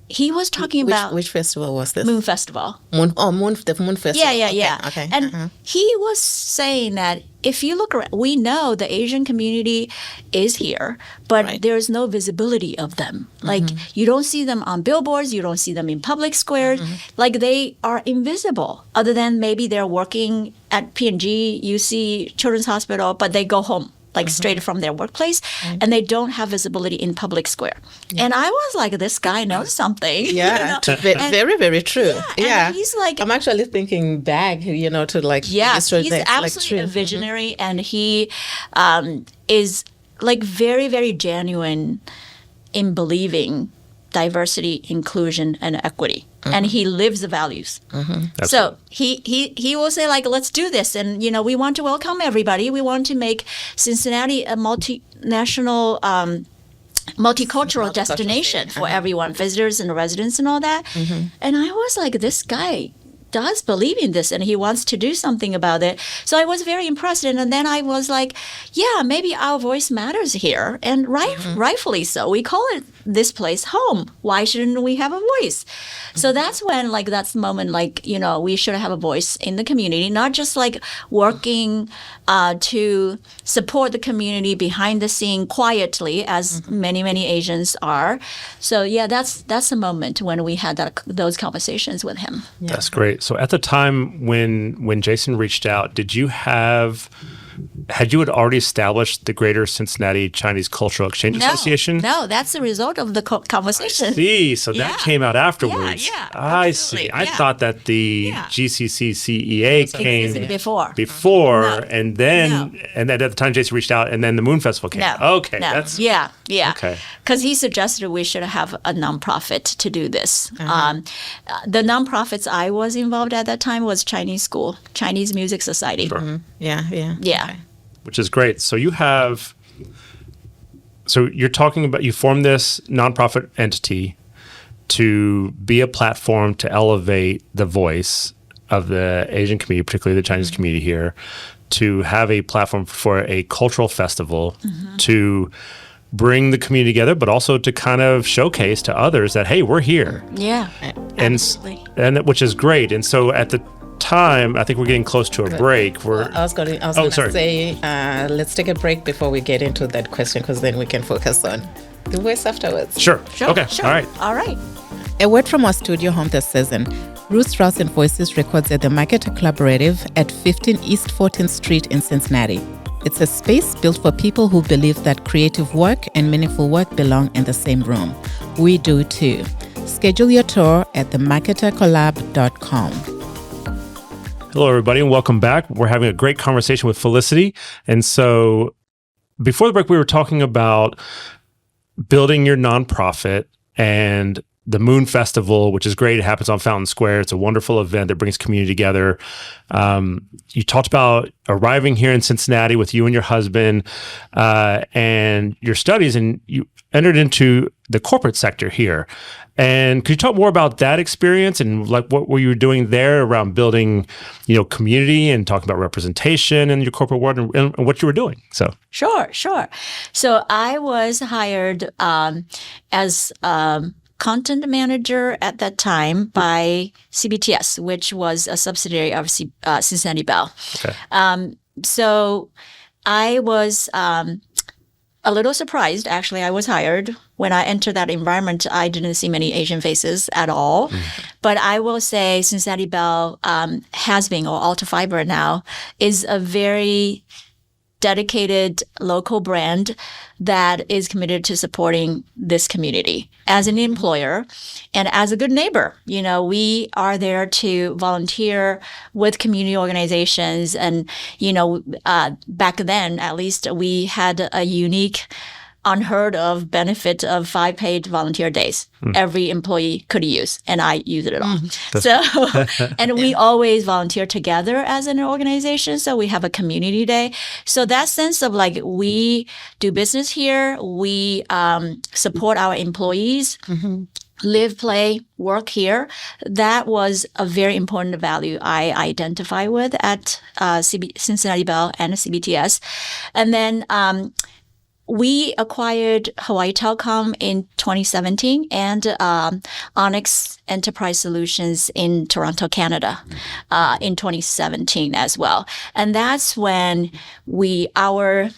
he was talking about... Which festival was this? Moon Festival. The Moon Festival. Yeah. Okay. And he was saying that if you look around, we know the Asian community is here, but there's no visibility of them. Like, you don't see them on billboards, you don't see them in public squares. Like, they are invisible, other than maybe they're working at P&G, UC Children's Hospital, but they go home, like, straight from their workplace, and they don't have visibility in public square. And I was like, this guy knows something. Yeah, very, very true. And he's like... I'm actually thinking back, to like... Yes, he's absolutely a visionary, and he is, like, very, very genuine in believing diversity, inclusion, and equity. And he lives the values. So he will say, like, let's do this. And, we want to welcome everybody. We want to make Cincinnati a multinational, multicultural destination for everyone, visitors and residents and all that. And I was like, this guy does believe in this, and he wants to do something about it. So I was very impressed. And then I was like, yeah, maybe our voice matters here. And rightfully so. We call it this place home. Why shouldn't we have a voice? So that's when, like, that's the moment, like, we should have a voice in the community, not just like working to support the community behind the scene quietly, as many, many Asians are. So yeah, that's the moment when we had those conversations with him. Yeah. That's great. So at the time when Jason reached out, had you already established the Greater Cincinnati Chinese Cultural Exchange Association? No, that's the result of the conversation. I see. So that came out afterwards. Yeah, I see. I thought that the GCCCEA came before. No. and then at the time Jason reached out, and then the Moon Festival came. Okay. That's okay. Because he suggested we should have a nonprofit to do this. The nonprofits I was involved at that time was Chinese School, Chinese Music Society. Sure. Yeah. Okay. Which is great. So you're talking about, you formed this nonprofit entity to be a platform to elevate the voice of the Asian community, particularly the Chinese community here, to have a platform for a cultural festival, to bring the community together, but also to kind of showcase to others that, hey, we're here. Yeah, and absolutely. And which is great. And so at the time, I think we're getting close to a break. I was going to say, let's take a break before we get into that question, because then we can focus on the voice afterwards. Sure. Okay. Sure. All right. A word from our studio home this season. Roots, Roots and Voices records at the Marketer Collaborative at 15 East 14th Street in Cincinnati. It's a space built for people who believe that creative work and meaningful work belong in the same room. We do too. Schedule your tour at themarketercollab.com. Hello, everybody, and welcome back. We're having a great conversation with Felicity. And so before the break, we were talking about building your nonprofit and the Moon Festival, which is great. It happens on Fountain Square. It's a wonderful event that brings community together. You talked about arriving here in Cincinnati with you and your husband and your studies, and you entered into the corporate sector here. And could you talk more about that experience and like what were you doing there around building, community and talking about representation in your corporate world and what you were doing? So Sure. So I was hired as content manager at that time by CBTS, which was a subsidiary of Cincinnati Bell. Okay. So I was a little surprised, actually. I was hired. When I entered that environment, I didn't see many Asian faces at all. But I will say Cincinnati Bell has been, or Alta Fiber now, is a very dedicated local brand that is committed to supporting this community as an employer and as a good neighbor. We are there to volunteer with community organizations. And, back then, at least, we had a unique, unheard of benefit of 5 paid volunteer days. Every employee could use, and I use it all. So, and we always volunteer together as an organization. So we have a community day. So that sense of like, we do business here, we support our employees, live, play, work here. That was a very important value I identify with at Cincinnati Bell and CBTS. And then, we acquired Hawaii Telecom in 2017 and Onyx Enterprise Solutions in Toronto, Canada in 2017 as well. And that's when our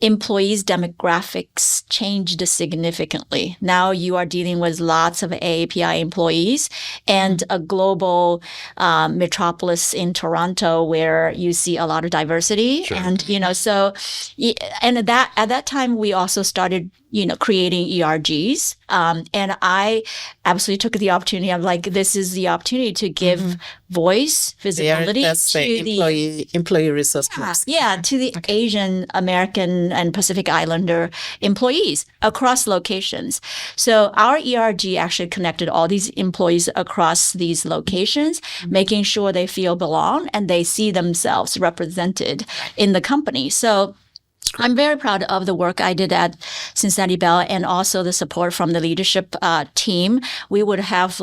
employees' demographics changed significantly. Now you are dealing with lots of AAPI employees and a global metropolis in Toronto where you see a lot of diversity. Sure. And, and at that time, we also started, creating ERGs. And I absolutely took the opportunity. I'm like, this is the opportunity to give voice, visibility to the employee resource groups. Yeah, to the Asian American and Pacific Islander employees across locations. So our ERG actually connected all these employees across these locations, making sure they feel belong and they see themselves represented in the company. So I'm very proud of the work I did at Cincinnati Bell and also the support from the leadership team. We would have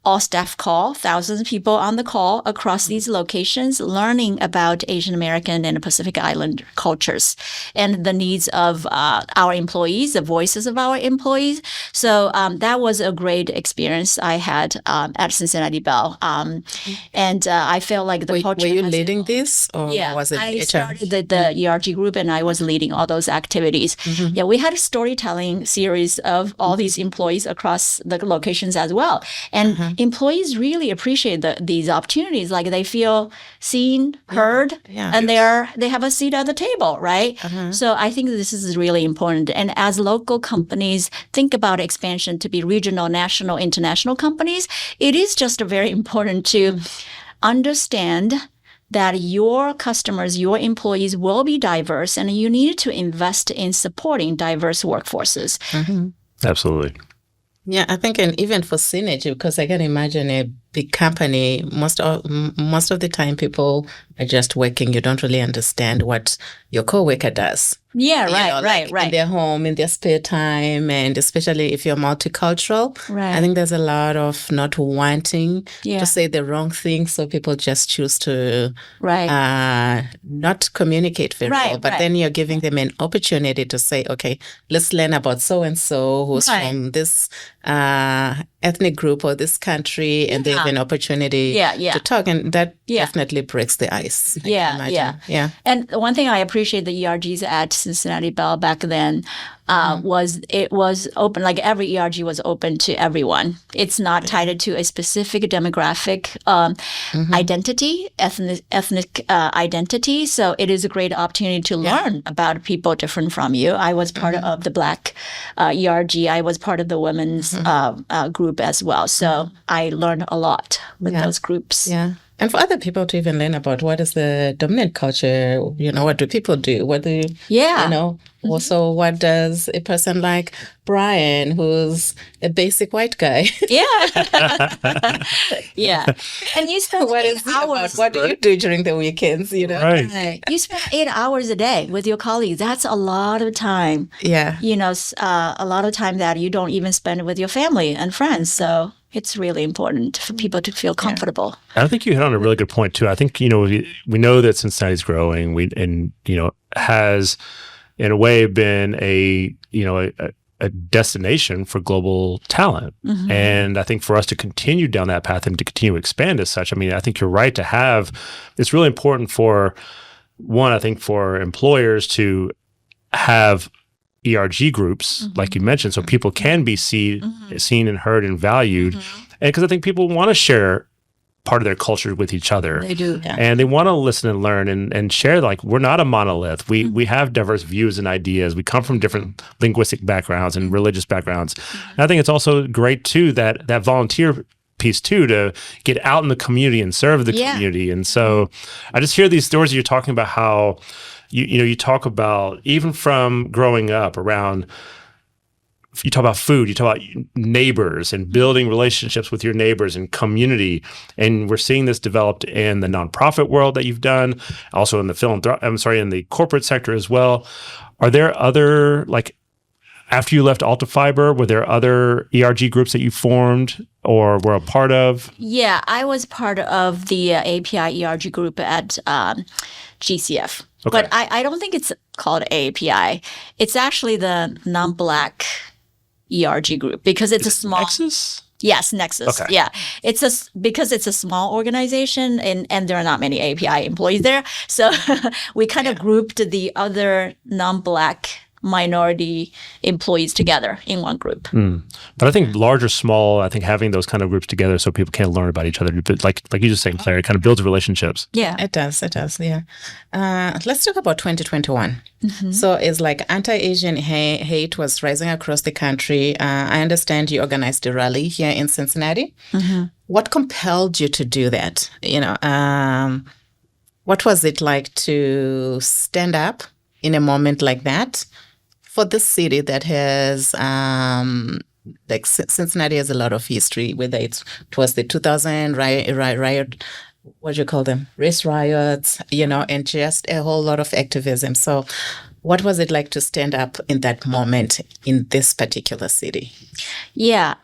all staff call, thousands of people on the call across these locations, learning about Asian American and Pacific Island cultures and the needs of our employees, the voices of our employees. So that was a great experience I had at Cincinnati Bell. And I felt like the culture. Were you leading this, or was it I HR? started the ERG group and I was leading all those activities. Yeah, we had a storytelling series of all these employees across the locations as well. And employees really appreciate these opportunities. Like they feel seen, heard, and they have a seat at the table, right? So I think this is really important. And as local companies think about expansion to be regional, national, international companies, it is just very important to understand that your customers, your employees will be diverse, and you need to invest in supporting diverse workforces. Absolutely. Yeah, I think, and even for synergy, because I can imagine a big company, most of the time people are just working. You don't really understand what your coworker does. Yeah, right. In their home, in their spare time, and especially if you're multicultural. Right. I think there's a lot of not wanting to say the wrong thing, so people just choose to not communicate very well. But then you're giving them an opportunity to say, okay, let's learn about so-and-so who's from this ethnic group or this country, and they have an opportunity to talk, and that definitely breaks the ice. Yeah. And one thing I appreciate the ERGs at Cincinnati Bell back then was it was open, like every ERG was open to everyone. It's not tied to a specific demographic identity, ethnic identity. So it is a great opportunity to learn about people different from you. I was part of the Black ERG. I was part of the women's group as well. So I learned a lot with those groups. Yeah. And for other people to even learn about what is the dominant culture, what do people do? What do also what does a person like Brian, who's a basic white guy? Yeah. And you spend what 8 hours. What do you do during the weekends, Right. You spend 8 hours a day with your colleagues. That's a lot of time. Yeah. A lot of time that you don't even spend with your family and friends. So it's really important for people to feel comfortable. I think you hit on a really good point too. I think, we know that Cincinnati's growing has in a way been a destination for global talent. And I think for us to continue down that path and to continue to expand as such, I think you're right to have, it's really important for employers to have ERG groups, like you mentioned, so people can be seen and heard and valued. And because I think people want to share part of their culture with each other. They do. Yeah. And they want to listen and learn and share, like, we're not a monolith. We have diverse views and ideas. We come from different linguistic backgrounds and religious backgrounds. And I think it's also great, too, that volunteer piece, too, to get out in the community and serve the community. And so I just hear these stories you're talking about how you talk about, even from growing up around, you talk about food, you talk about neighbors and building relationships with your neighbors and community. And we're seeing this developed in the nonprofit world that you've done, also in the in the corporate sector as well. Are there other, like, after you left Alta Fiber, were there other ERG groups that you formed or were a part of? Yeah, I was part of the AAPI ERG group at GCF. Okay. But I don't think it's called AAPI. It's actually the non-Black ERG group because it's a small Nexus? Yes, Nexus. Okay. Yeah. Because it's a small organization and there are not many AAPI employees there. So we kind of grouped the other non-Black minority employees together in one group. But I think large or small, I think having those kind of groups together so people can learn about each other, like you just saying, Claire, it kind of builds relationships. Yeah. It does, yeah. Let's talk about 2021. So it's like anti-Asian hate was rising across the country. I understand you organized a rally here in Cincinnati. What compelled you to do that? What was it like to stand up in a moment like that? For this city that has, Cincinnati has a lot of history, whether it was the 2000 riot, what do you call them? Race riots, and just a whole lot of activism. So what was it like to stand up in that moment in this particular city? Yeah.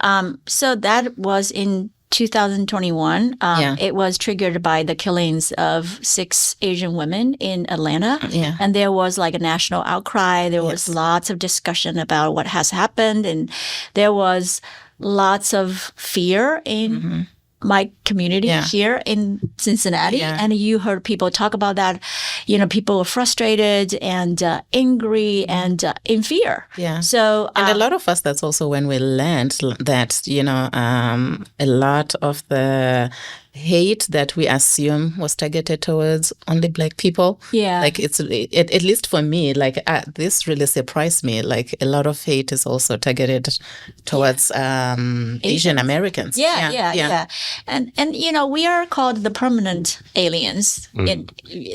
So that was in 2021. It was triggered by the killings of 6 Asian women in Atlanta. Yeah. And there was like a national outcry. There was lots of discussion about what has happened. And there was lots of fear in my community here in Cincinnati. And you heard people talk about that. People were frustrated and angry and in fear. Yeah. So, and a lot of us, that's also when we learned that, a lot of the hate that we assume was targeted towards only Black people. Yeah. Like at least for me, this really surprised me. Like a lot of hate is also targeted towards Asian Americans. Yeah. And we are called the permanent aliens.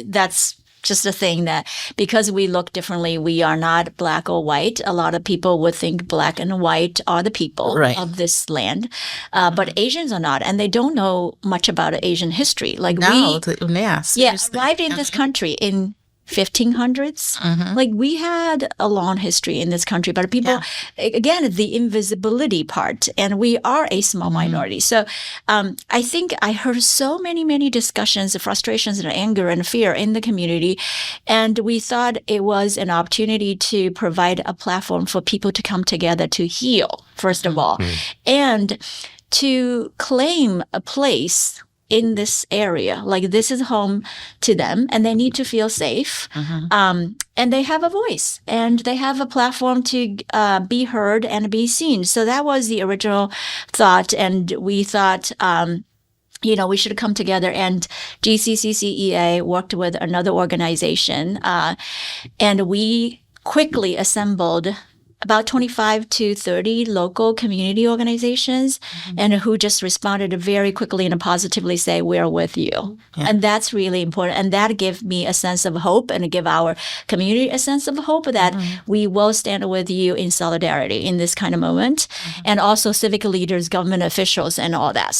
That's just a thing that because we look differently, we are not Black or white. A lot of people would think Black and white are the people of this land. But Asians are not. And they don't know much about Asian history. Like arrived in this country in 1500s. Like we had a long history in this country, but people, again, the invisibility part, and we are a small minority. So I think I heard so many discussions, frustrations and anger and fear in the community. And we thought it was an opportunity to provide a platform for people to come together to heal, first of all, and to claim a place in this area, like this is home to them, and they need to feel safe. And they have a voice, and they have a platform to be heard and be seen. So that was the original thought, and we thought, we should come together. And GCCCEA worked with another organization, and we quickly assembled about 25 to 30 local community organizations, and who just responded very quickly and positively say, we're with you. And that's really important. And that gave me a sense of hope, and give our community a sense of hope that we will stand with you in solidarity in this kind of moment. And also civic leaders, government officials, and all that.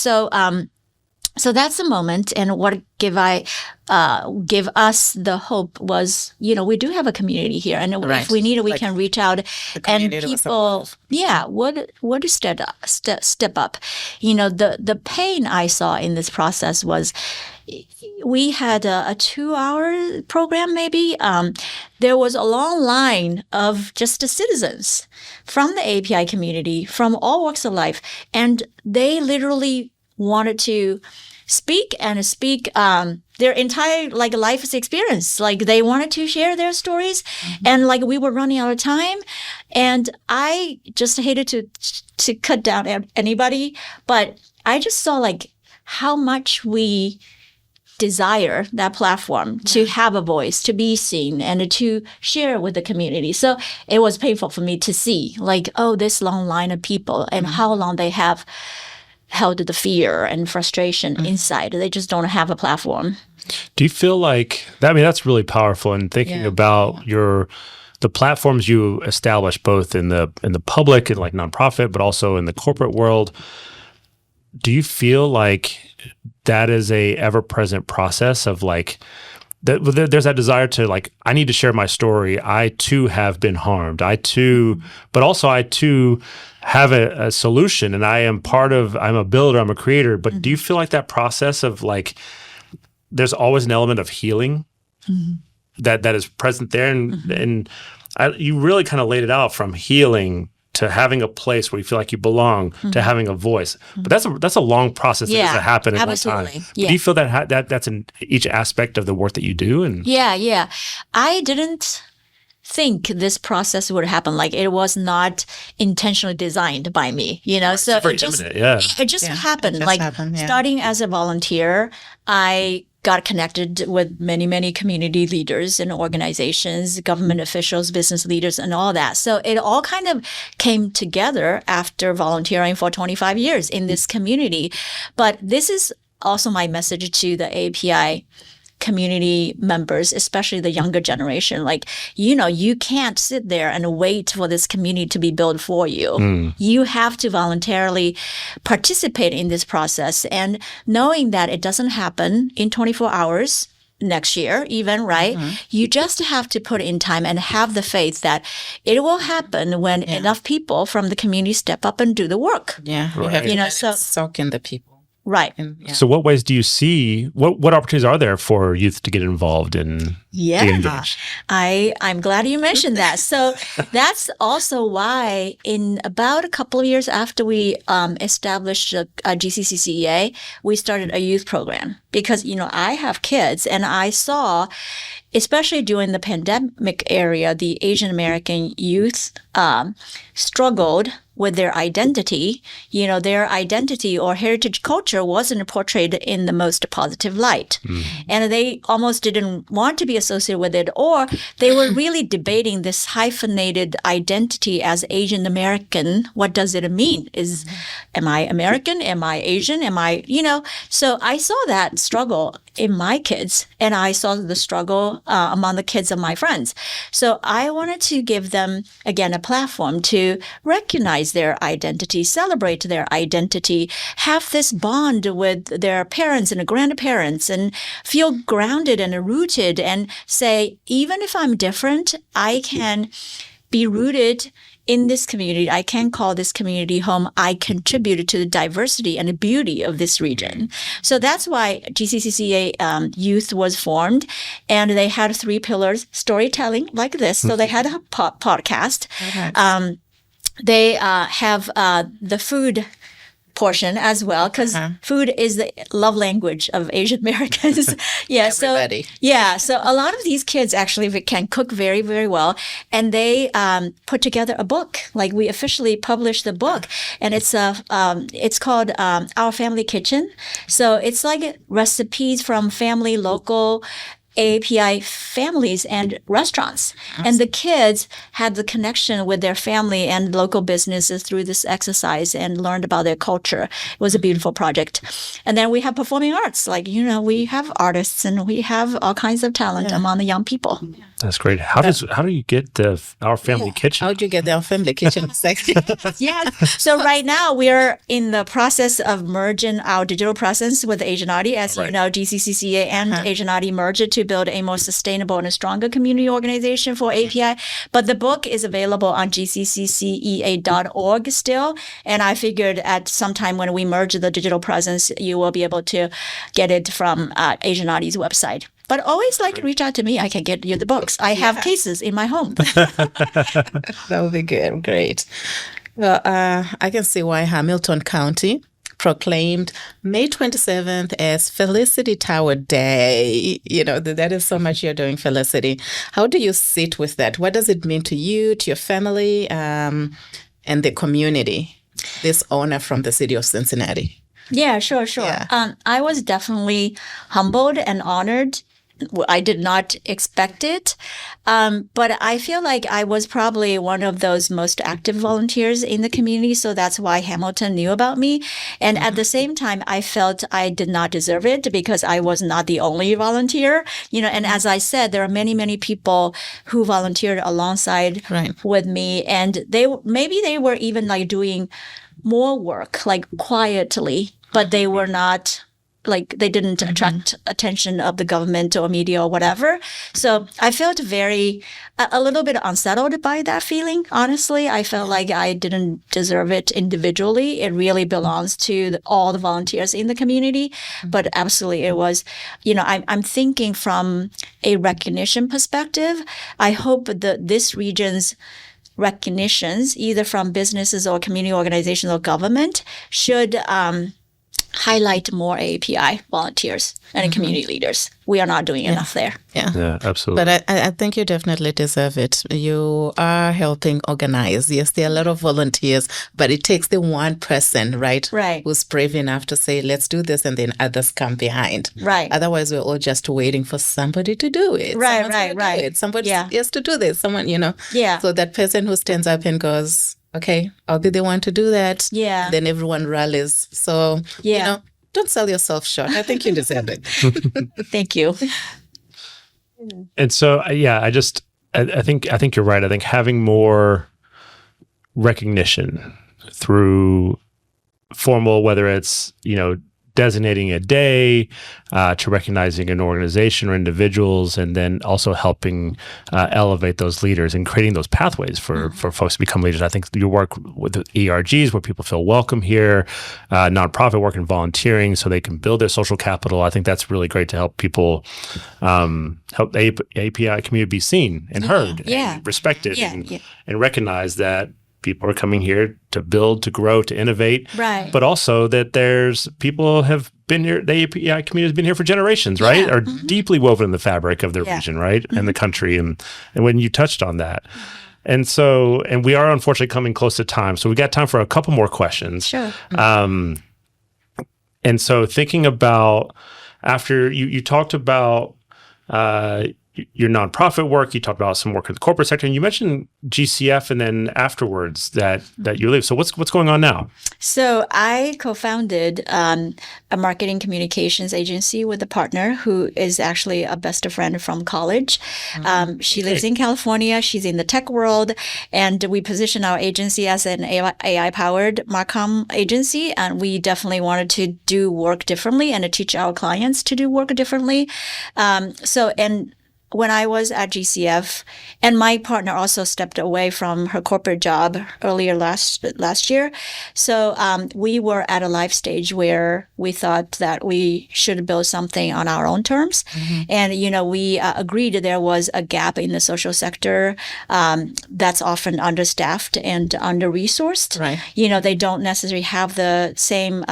So that's the moment, and what give us the hope was, we do have a community here, and if we need it, we can reach out, and people, would step up. The pain I saw in this process was, we had a 2-hour program, maybe. There was a long line of just the citizens from the AAPI community, from all walks of life, and they literally wanted to speak their entire life's experience. Like they wanted to share their stories, and we were running out of time, and I just hated to cut down anybody, but I just saw how much we desire that platform to have a voice, to be seen, and to share with the community. So it was painful for me to see this long line of people, and how long they have held the fear and frustration inside. They just don't have a platform. Do you feel like that? I mean, that's really powerful. And thinking about the platforms you establish, both in the public and nonprofit, but also in the corporate world. Do you feel like that is a ever-present process of there's that desire to I need to share my story. I too have been harmed. But also I too have a solution, and I'm a builder, I'm a creator. But do you feel like that process of there's always an element of healing that is present there? And you really kind of laid it out, from healing to having a place where you feel like you belong, to having a voice. But that's a long process that doesn't happen at one time. Do you feel that that's in each aspect of the work that you do? And I didn't think this process would happen. It was not intentionally designed by me, So it just happened. Starting as a volunteer, I got connected with many community leaders and organizations, government officials, business leaders, and all that. So it all kind of came together after volunteering for 25 years in this community. But this is also my message to the AAPI community members, especially the younger generation. You can't sit there and wait for this community to be built for you. You have to voluntarily participate in this process, and knowing that it doesn't happen in 24 hours next year even, right? You just have to put in time and have the faith that it will happen when enough people from the community step up and do the work. Soak in the people. Right. So what ways do you see, what opportunities are there for youth to get involved in getting engaged? I'm glad you mentioned that. So that's also why in about a couple of years after we established GCCCEA, we started a youth program. Because, I have kids, and I saw, especially during the pandemic era, the Asian American youth struggled with their identity. Their identity or heritage culture wasn't portrayed in the most positive light. And they almost didn't want to be associated with it, or they were really debating this hyphenated identity as Asian American. What does it mean? Am I American? Am I Asian? Am I, So I saw that struggle in my kids, and I saw the struggle among the kids of my friends. So I wanted to give them, again, a platform to recognize their identity, celebrate their identity, have this bond with their parents and grandparents, and feel grounded and rooted, and say, even if I'm different, I can be rooted in this community. I can call this community home. I contributed to the diversity and the beauty of this region. So that's why GCCCEA Youth was formed. And they had 3 pillars: storytelling, like this. So they had a podcast. Okay. They have the food portion as well, because food is the love language of Asian Americans. Everybody. So a lot of these kids actually can cook very, very well, and they put together a book. Like, we officially published the book, and it's called Our Family Kitchen. So it's like recipes from family, local AAPI families and restaurants. And the kids had the connection with their family and local businesses through this exercise and learned about their culture. It was a beautiful project. And then we have performing arts. Like, we have artists and we have all kinds of talent among the young people. That's great. How do you get Our Family Kitchen? How do you get Our Family Kitchen? So right now we're in the process of merging our digital presence with Asianati. As you know, GCCCEA and Asianati merged to build a more sustainable and a stronger community organization for API. But the book is available on gcccea.org still. And I figured at some time when we merge the digital presence, you will be able to get it from Asianati's website. But always reach out to me. I can get you the books. I have cases in my home. That would be good. Great. Well, I can see why Hamilton County proclaimed May 27th as Felicity Tao Day. That is so much you're doing, Felicity. How do you sit with that? What does it mean to you, to your family, and the community, this honor from the city of Cincinnati? Yeah, sure. Yeah. I was definitely humbled and honored. I did not expect it. But I feel like I was probably one of those most active volunteers in the community. So that's why Hamilton knew about me. And at the same time, I felt I did not deserve it because I was not the only volunteer. And as I said, there are many, many people who volunteered alongside with me. And they were even doing more work, quietly, but they were not they didn't attract attention of the government or media or whatever. So I felt a little bit unsettled by that feeling. Honestly, I felt like I didn't deserve it individually. It really belongs to all the volunteers in the community. But absolutely, it was, I'm thinking from a recognition perspective. I hope that this region's recognitions, either from businesses or community organizations or government, should highlight more AAPI volunteers and community leaders. We are not doing enough there. Yeah, absolutely. But I think you definitely deserve it. You are helping organize. Yes, there are a lot of volunteers, but it takes the one person, right? Who's brave enough to say, let's do this, and then others come behind. Right. Otherwise, we're all just waiting for somebody to do it. Right. Somebody has to do this. Someone, Yeah. So that person who stands up and goes, okay, I'll be the one to do that. Yeah. Then everyone rallies. So, don't sell yourself short. I think you deserve it. Thank you. And so, I think you're right. I think having more recognition through formal, whether it's, designating a day, to recognizing an organization or individuals, and then also helping elevate those leaders and creating those pathways for folks to become leaders. I think your work with the ERGs, where people feel welcome here, nonprofit work and volunteering so they can build their social capital. I think that's really great to help people, help the API community be seen and heard and respected and recognize that people are coming here to build, to grow, to innovate. Right. But also that there's people have been here, the API community has been here for generations, right? Are deeply woven in the fabric of the region, right? And the country. And when you touched on that. And so, and we are unfortunately coming close to time. So we got time for a couple more questions. Sure. And so thinking about, after you talked about your nonprofit work, you talked about some work in the corporate sector, and you mentioned GCF, and then afterwards that you leave. So what's going on now? So I co-founded a marketing communications agency with a partner who is actually a best friend from college. She lives in California. She's in the tech world, and we position our agency as an AI-powered marcom agency. And we definitely wanted to do work differently and to teach our clients to do work differently. when I was at GCF, and my partner also stepped away from her corporate job earlier last year. So we were at a life stage where we thought that we should build something on our own terms. And, we agreed there was a gap in the social sector that's often understaffed and under-resourced. Right. They don't necessarily have the same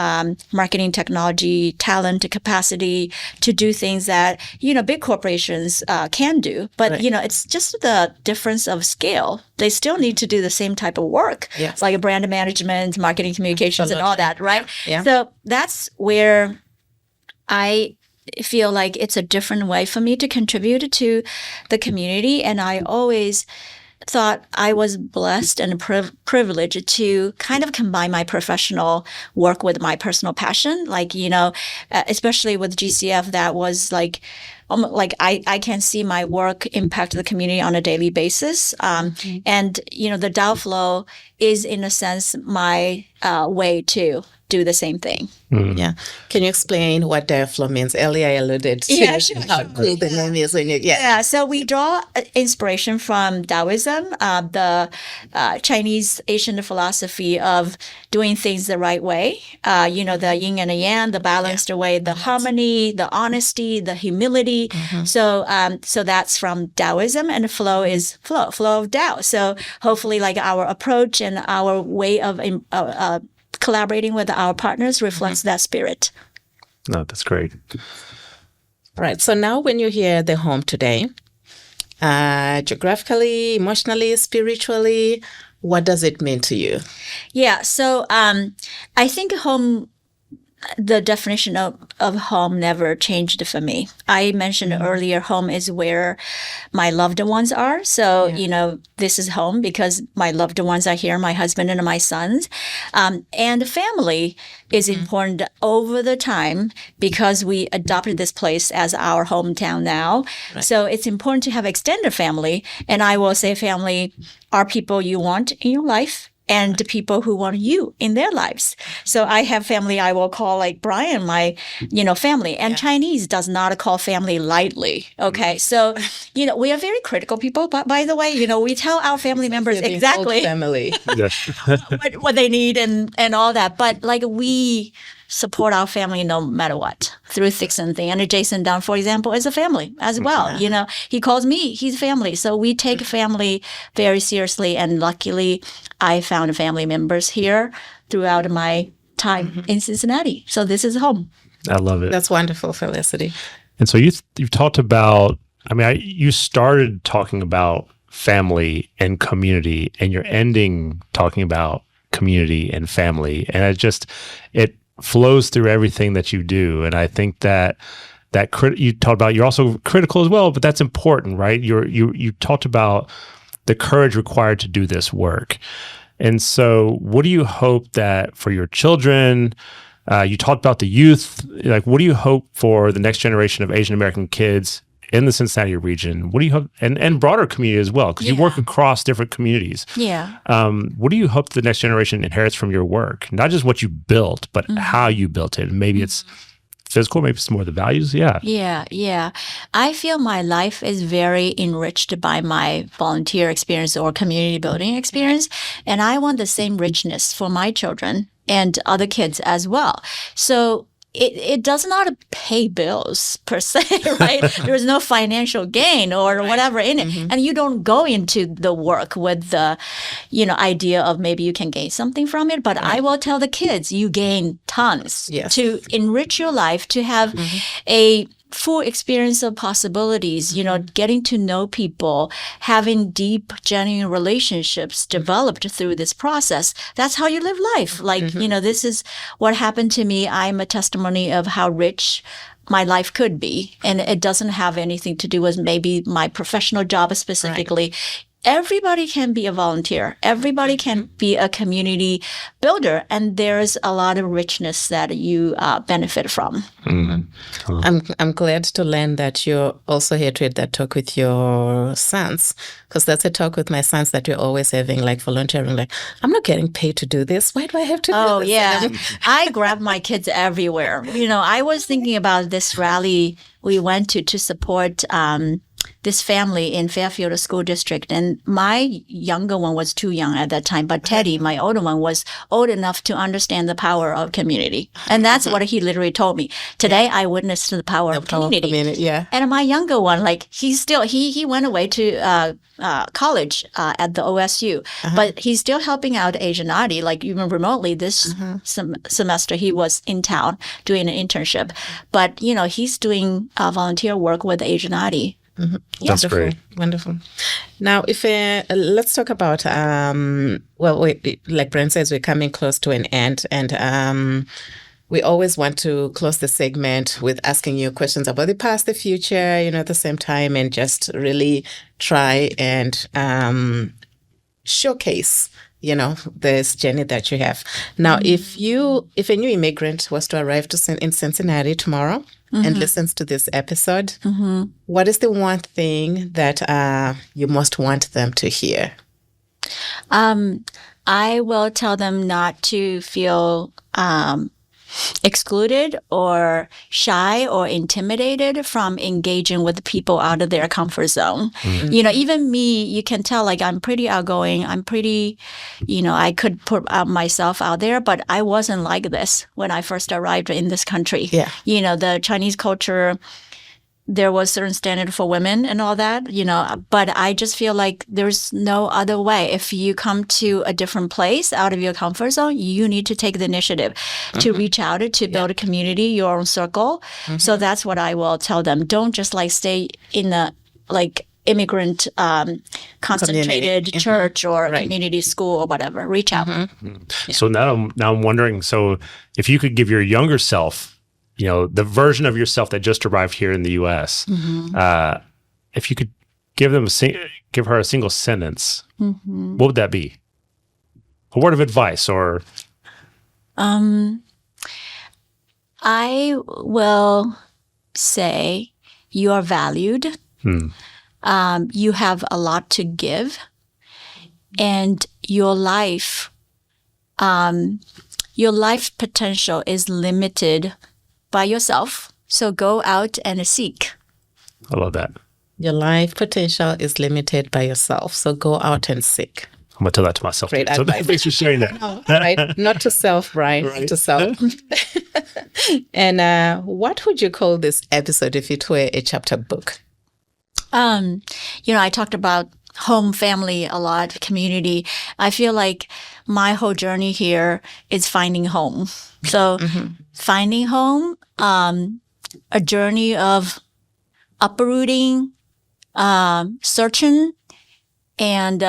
marketing technology, talent, capacity to do things that, big corporations can do. But, Right. it's just the difference of scale. They still need to do the same type of work, Yes. like brand management, marketing communications, and all that, right? Yeah. So that's where I feel like it's a different way for me to contribute to the community. And I always thought I was blessed and privileged to kind of combine my professional work with my personal passion. Like, especially with GCF, that was like I can see my work impact the community on a daily basis. And, the daoflo is, in a sense, my way to do the same thing. Yeah. Can you explain what daoflo means? Earlier I alluded to how cool the name is. So we draw inspiration from Taoism, the Chinese Asian philosophy of doing things the right way. The yin and the yang, the balanced way, the harmony, the honesty, the humility. So that's from Taoism, and flow is flow of Tao. So hopefully, like, our approach and our way of collaborating with our partners reflects that spirit. No, that's great. Right. So now when you're here at the home today, geographically, emotionally, spiritually, what does it mean to you? Yeah. So I think home, the definition of home never changed for me. I mentioned earlier, home is where my loved ones are. So, this is home because my loved ones are here, my husband and my sons. And family is important over the time because we adopted this place as our hometown now. Right. So it's important to have extended family. And I will say family are people you want in your life, and the people who want you in their lives. So I have family I will call, like Brian, my, family. And Chinese does not call family lightly. Okay. So, we are very critical people, but by the way, we tell our family members exactly family. what they need and all that. But like, we support our family no matter what, through thick and thin. And Jason Dunn, for example, is a family as well. He calls me, he's family. So we take family very seriously. And luckily, I found family members here throughout my time in Cincinnati. So this is home. I love it. That's wonderful, Felicity. And so you've talked about, you started talking about family and community, and you're ending talking about community and family. And it flows through everything that you do. And I think that you talked about, you're also critical as well, but that's important, right? You talked about the courage required to do this work. And so what do you hope that for your children, you talked about the youth, like what do you hope for the next generation of Asian American kids in the Cincinnati region? What do you hope, and broader community as well, because you work across different communities. Yeah. What do you hope the next generation inherits from your work? Not just what you built, but how you built it. Maybe it's physical, maybe it's more the values. Yeah. I feel my life is very enriched by my volunteer experience or community building experience. And I want the same richness for my children and other kids as well. So it does not pay bills per se, right? There is no financial gain or whatever in it. And you don't go into the work with the, idea of maybe you can gain something from it. But I will tell the kids, you gain tons to enrich your life, to have a full experience of possibilities, getting to know people, having deep, genuine relationships developed through this process. That's how you live life. Like, this is what happened to me. I'm a testimony of how rich my life could be. And it doesn't have anything to do with maybe my professional job specifically. Right. Everybody can be a volunteer. Everybody can be a community builder. And there's a lot of richness that you benefit from. I'm glad to learn that you're also here to have that talk with your sons, because that's a talk with my sons that we're always having, like volunteering, like, I'm not getting paid to do this. Why do I have to do this? Oh, yeah. I grab my kids everywhere. I was thinking about this rally we went to support this family in Fairfield School District, and my younger one was too young at that time, but Teddy, my older one, was old enough to understand the power of community. And that's what he literally told me. Today, I witnessed the power of community. Yeah. And my younger one, like, he's still, he went away to college at the OSU, but he's still helping out Asianati, like even remotely. This semester, he was in town doing an internship. But, you know, he's doing volunteer work with Asianati. Mm-hmm. That's great. Wonderful. Now, if let's talk about, like Brent says, we're coming close to an end, and we always want to close the segment with asking you questions about the past, the future, you know, at the same time, and just really try and showcase, you know, this journey that you have. Now, if a new immigrant was to arrive in Cincinnati tomorrow and listens to this episode, what is the one thing that you most want them to hear? I will tell them not to feel excluded or shy or intimidated from engaging with people out of their comfort zone. You know, even me, you can tell, like, I'm pretty outgoing. I'm pretty, you know, I could put myself out there, but I wasn't like this when I first arrived in this country. Yeah. You know, the Chinese culture, there was certain standard for women and all that, you know, but I just feel like there's no other way. If you come to a different place out of your comfort zone, you need to take the initiative to reach out to build a community, your own circle. So that's what I will tell them. Don't just like stay in a like immigrant concentrated church or community school or whatever. Reach out. So now I'm wondering, so if you could give your younger self, you know, the version of yourself that just arrived here in the U.S., if you could give her a single sentence, what would that be? A word of advice, or? I will say you are valued. You have a lot to give, and your life potential is limited by yourself. So go out and seek. I love that. Your life potential is limited by yourself. So go out and seek. I'm going to tell that to myself. Great So advice. thanks for sharing that. No, right? Not to self, Brian. Right. To self. And what would you call this episode if it were a chapter book? You know, I talked about home, family a lot, community. I feel like my whole journey here is finding home. So finding home, a journey of uprooting, searching, and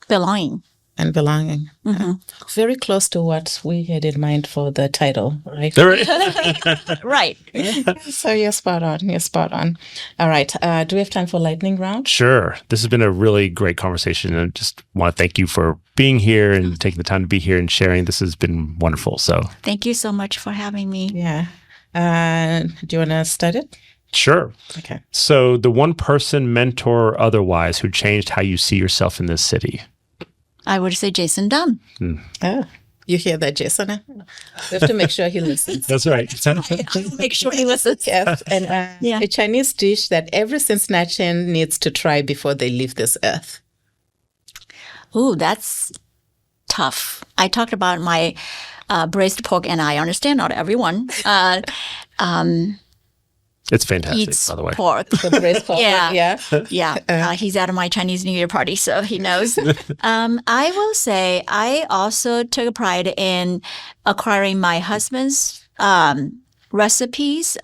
belonging. And belonging. Very close to what we had in mind for the title, right? Right. So you're spot on. You're spot on. All right. Do we have time for lightning round? Sure. This has been a really great conversation, and I just want to thank you for being here and taking the time to be here and sharing. This has been wonderful. So thank you so much for having me. Yeah. Do you want to start it? Sure. Okay. So the one person, mentor, or otherwise, who changed how you see yourself in this city? I would say Jason Dunn. Oh, you hear that, Jason? We have to make sure he listens. That's right. I'll make sure he listens. Yes. And a Chinese dish that every Cincinnatian needs to try before they leave this earth. Ooh, that's tough. I talked about my braised pork, and I understand not everyone It's fantastic, eats by the way. pork. The braised pork. Yeah. He's at my Chinese New Year party, so he knows. I will say I also took pride in acquiring my husband's recipes.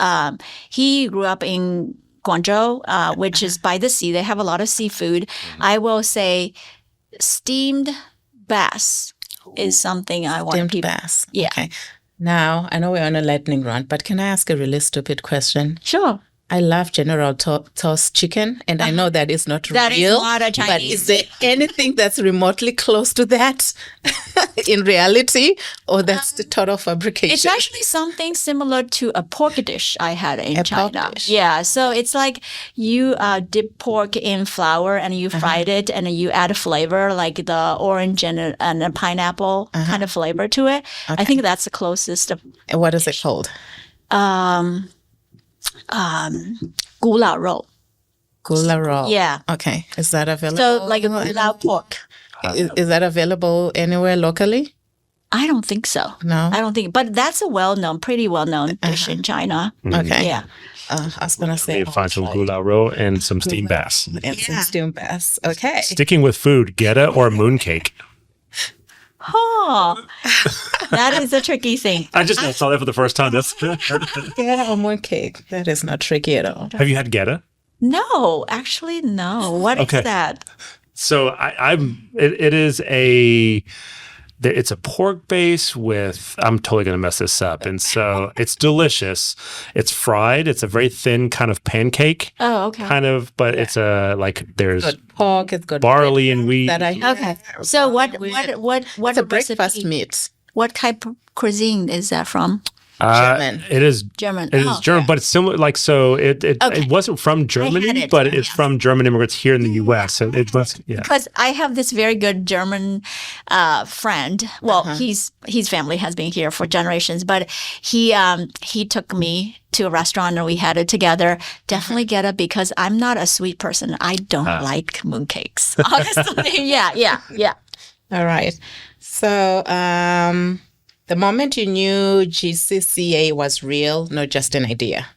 He grew up in Guangzhou, which is by the sea. They have a lot of seafood. I will say steamed bass is something I want people. Steamed bass. Yeah. Okay. Now, I know we're on a lightning round, but can I ask a really stupid question? Sure. I love General Tso's chicken, and I know that is not That real. is not a Chinese. But is there anything that's remotely close to that in reality, or that's the total fabrication? It's actually something similar to a pork dish I had in A China. pork dish. Yeah, so it's like you dip pork in flour and you fried it, and then you add a flavor like the orange and a pineapple kind of flavor to it. I think that's the closest. What is it called? gu lao rou. Gula roll. Yeah. Okay. Is that available? So like a gu lao pork. Is that available anywhere locally? I don't think so. No? I don't think. But that's a pretty well-known dish in China. Okay. Yeah. I was going to say. Maybe find some gulao roe and some steamed bass. And some steamed bass. Okay. Sticking with food, geta or mooncake? Oh, that is a tricky thing. I just saw that for the first time. That's Yeah, or mooncake. That is not tricky at all. Have you had geta? No, actually, no. What is that? So it is it's a pork base with, I'm totally going to mess this up. And so it's delicious. It's fried. It's a very thin kind of pancake. Oh, okay. Kind of, but it's there's Good pork, it's good barley and wheat. that I Okay. So what It's a breakfast recipe- meat. What type of cuisine is that from? German. It is German. It is German, but it's similar. Like so, it wasn't from Germany, it, but it's from German immigrants here in the U.S. So it was Because I have this very good German friend. Well, his family has been here for generations, but he took me to a restaurant and we had it together. Definitely get it because I'm not a sweet person. I don't like mooncakes. Honestly, yeah. All right. So the moment you knew GCCEA was real, not just an idea.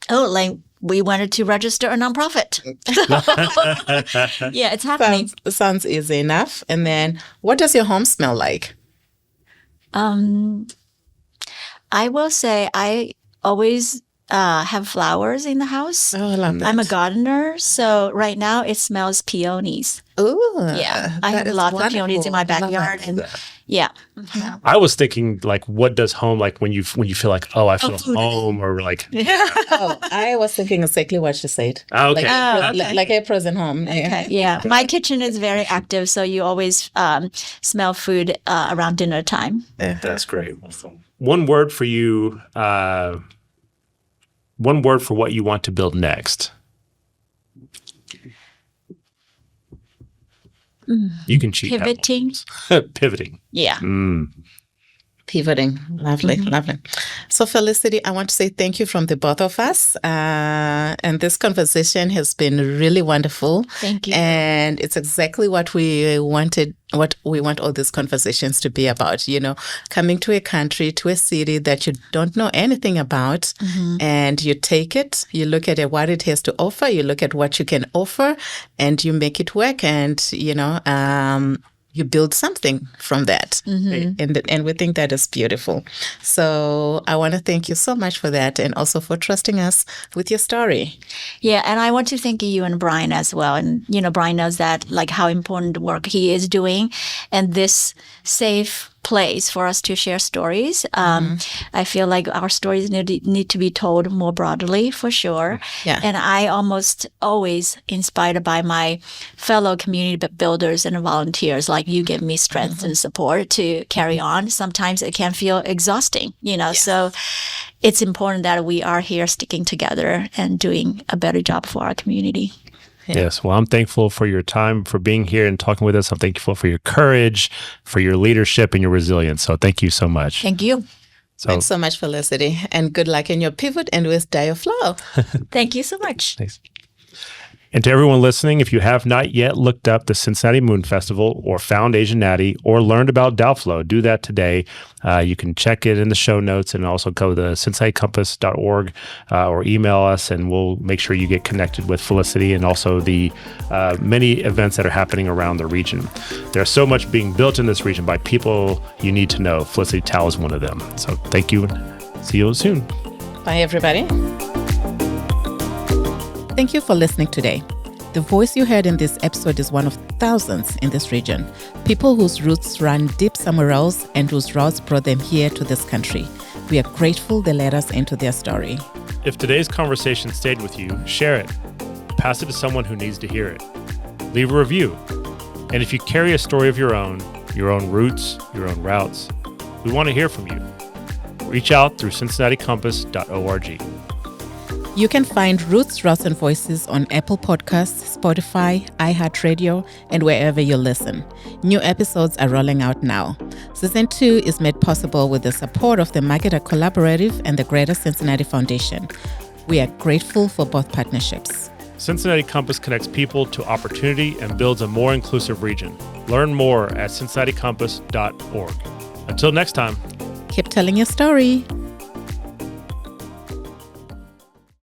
Oh, like we wanted to register a nonprofit. Yeah, it's happening. Sounds easy enough. And then what does your home smell like? I will say I always have flowers in the house. Oh, I love that. I'm a gardener, so right now it smells peonies. Ooh, Yeah, I that have is lots of peonies in my wonderful. Love backyard, that. and yeah, I was thinking like, what does home like when you feel like, oh, I feel food. home, or like, Oh, I was thinking exactly what you said. okay. Like April's at home. okay, yeah. My kitchen is very active, so you always smell food around dinner time. That's great. One word for you. One word for what you want to build next. You can cheat. that Pivoting. one. Pivoting. Yeah. Pivoting. Lovely, lovely. So, Felicity, I want to say thank you from the both of us. And this conversation has been really wonderful. Thank you. And it's exactly what we wanted, what we want all these conversations to be about, coming to a country, to a city that you don't know anything about, and you take it, you look at what it has to offer, you look at what you can offer, and you make it work, and, you build something from that. And we think that is beautiful. So I want to thank you so much for that and also for trusting us with your story. Yeah, and I want to thank you and Brian as well. And, Brian knows that, like, how important work he is doing and this safe place for us to share stories. I feel like our stories need to be told more broadly, for sure. Yeah. And I almost always inspired by my fellow community builders and volunteers. Like, you give me strength and support to carry on. Sometimes it can feel exhausting, So it's important that we are here sticking together and doing a better job for our community. Yeah. Yes. Well, I'm thankful for your time, for being here and talking with us. I'm thankful for your courage, for your leadership, and your resilience. So thank you so much. Thank you. Thanks so much, Felicity. And good luck in your pivot and with daoflo. Thank you so much. Thanks. And to everyone listening, if you have not yet looked up the Cincinnati Moon Festival or found Asian Natty or learned about daoflo, do that today. You can check it in the show notes and also go to CincinnatiCompass.org or email us, and we'll make sure you get connected with Felicity and also the many events that are happening around the region. There's so much being built in this region by people you need to know. Felicity Tao is one of them. So thank you and see you soon. Bye, everybody. Thank you for listening today. The voice you heard in this episode is one of thousands in this region. People whose roots run deep somewhere else and whose routes brought them here to this country. We are grateful they led us into their story. If today's conversation stayed with you, share it. Pass it to someone who needs to hear it. Leave a review. And if you carry a story of your own roots, your own routes, we want to hear from you. Reach out through CincinnatiCompass.org. You can find Roots, Routes and Voices on Apple Podcasts, Spotify, iHeartRadio, and wherever you listen. New episodes are rolling out now. Season 2 is made possible with the support of the Marketer Collaborative and the Greater Cincinnati Foundation. We are grateful for both partnerships. Cincinnati Compass connects people to opportunity and builds a more inclusive region. Learn more at cincinnaticompass.org. Until next time. Keep telling your story.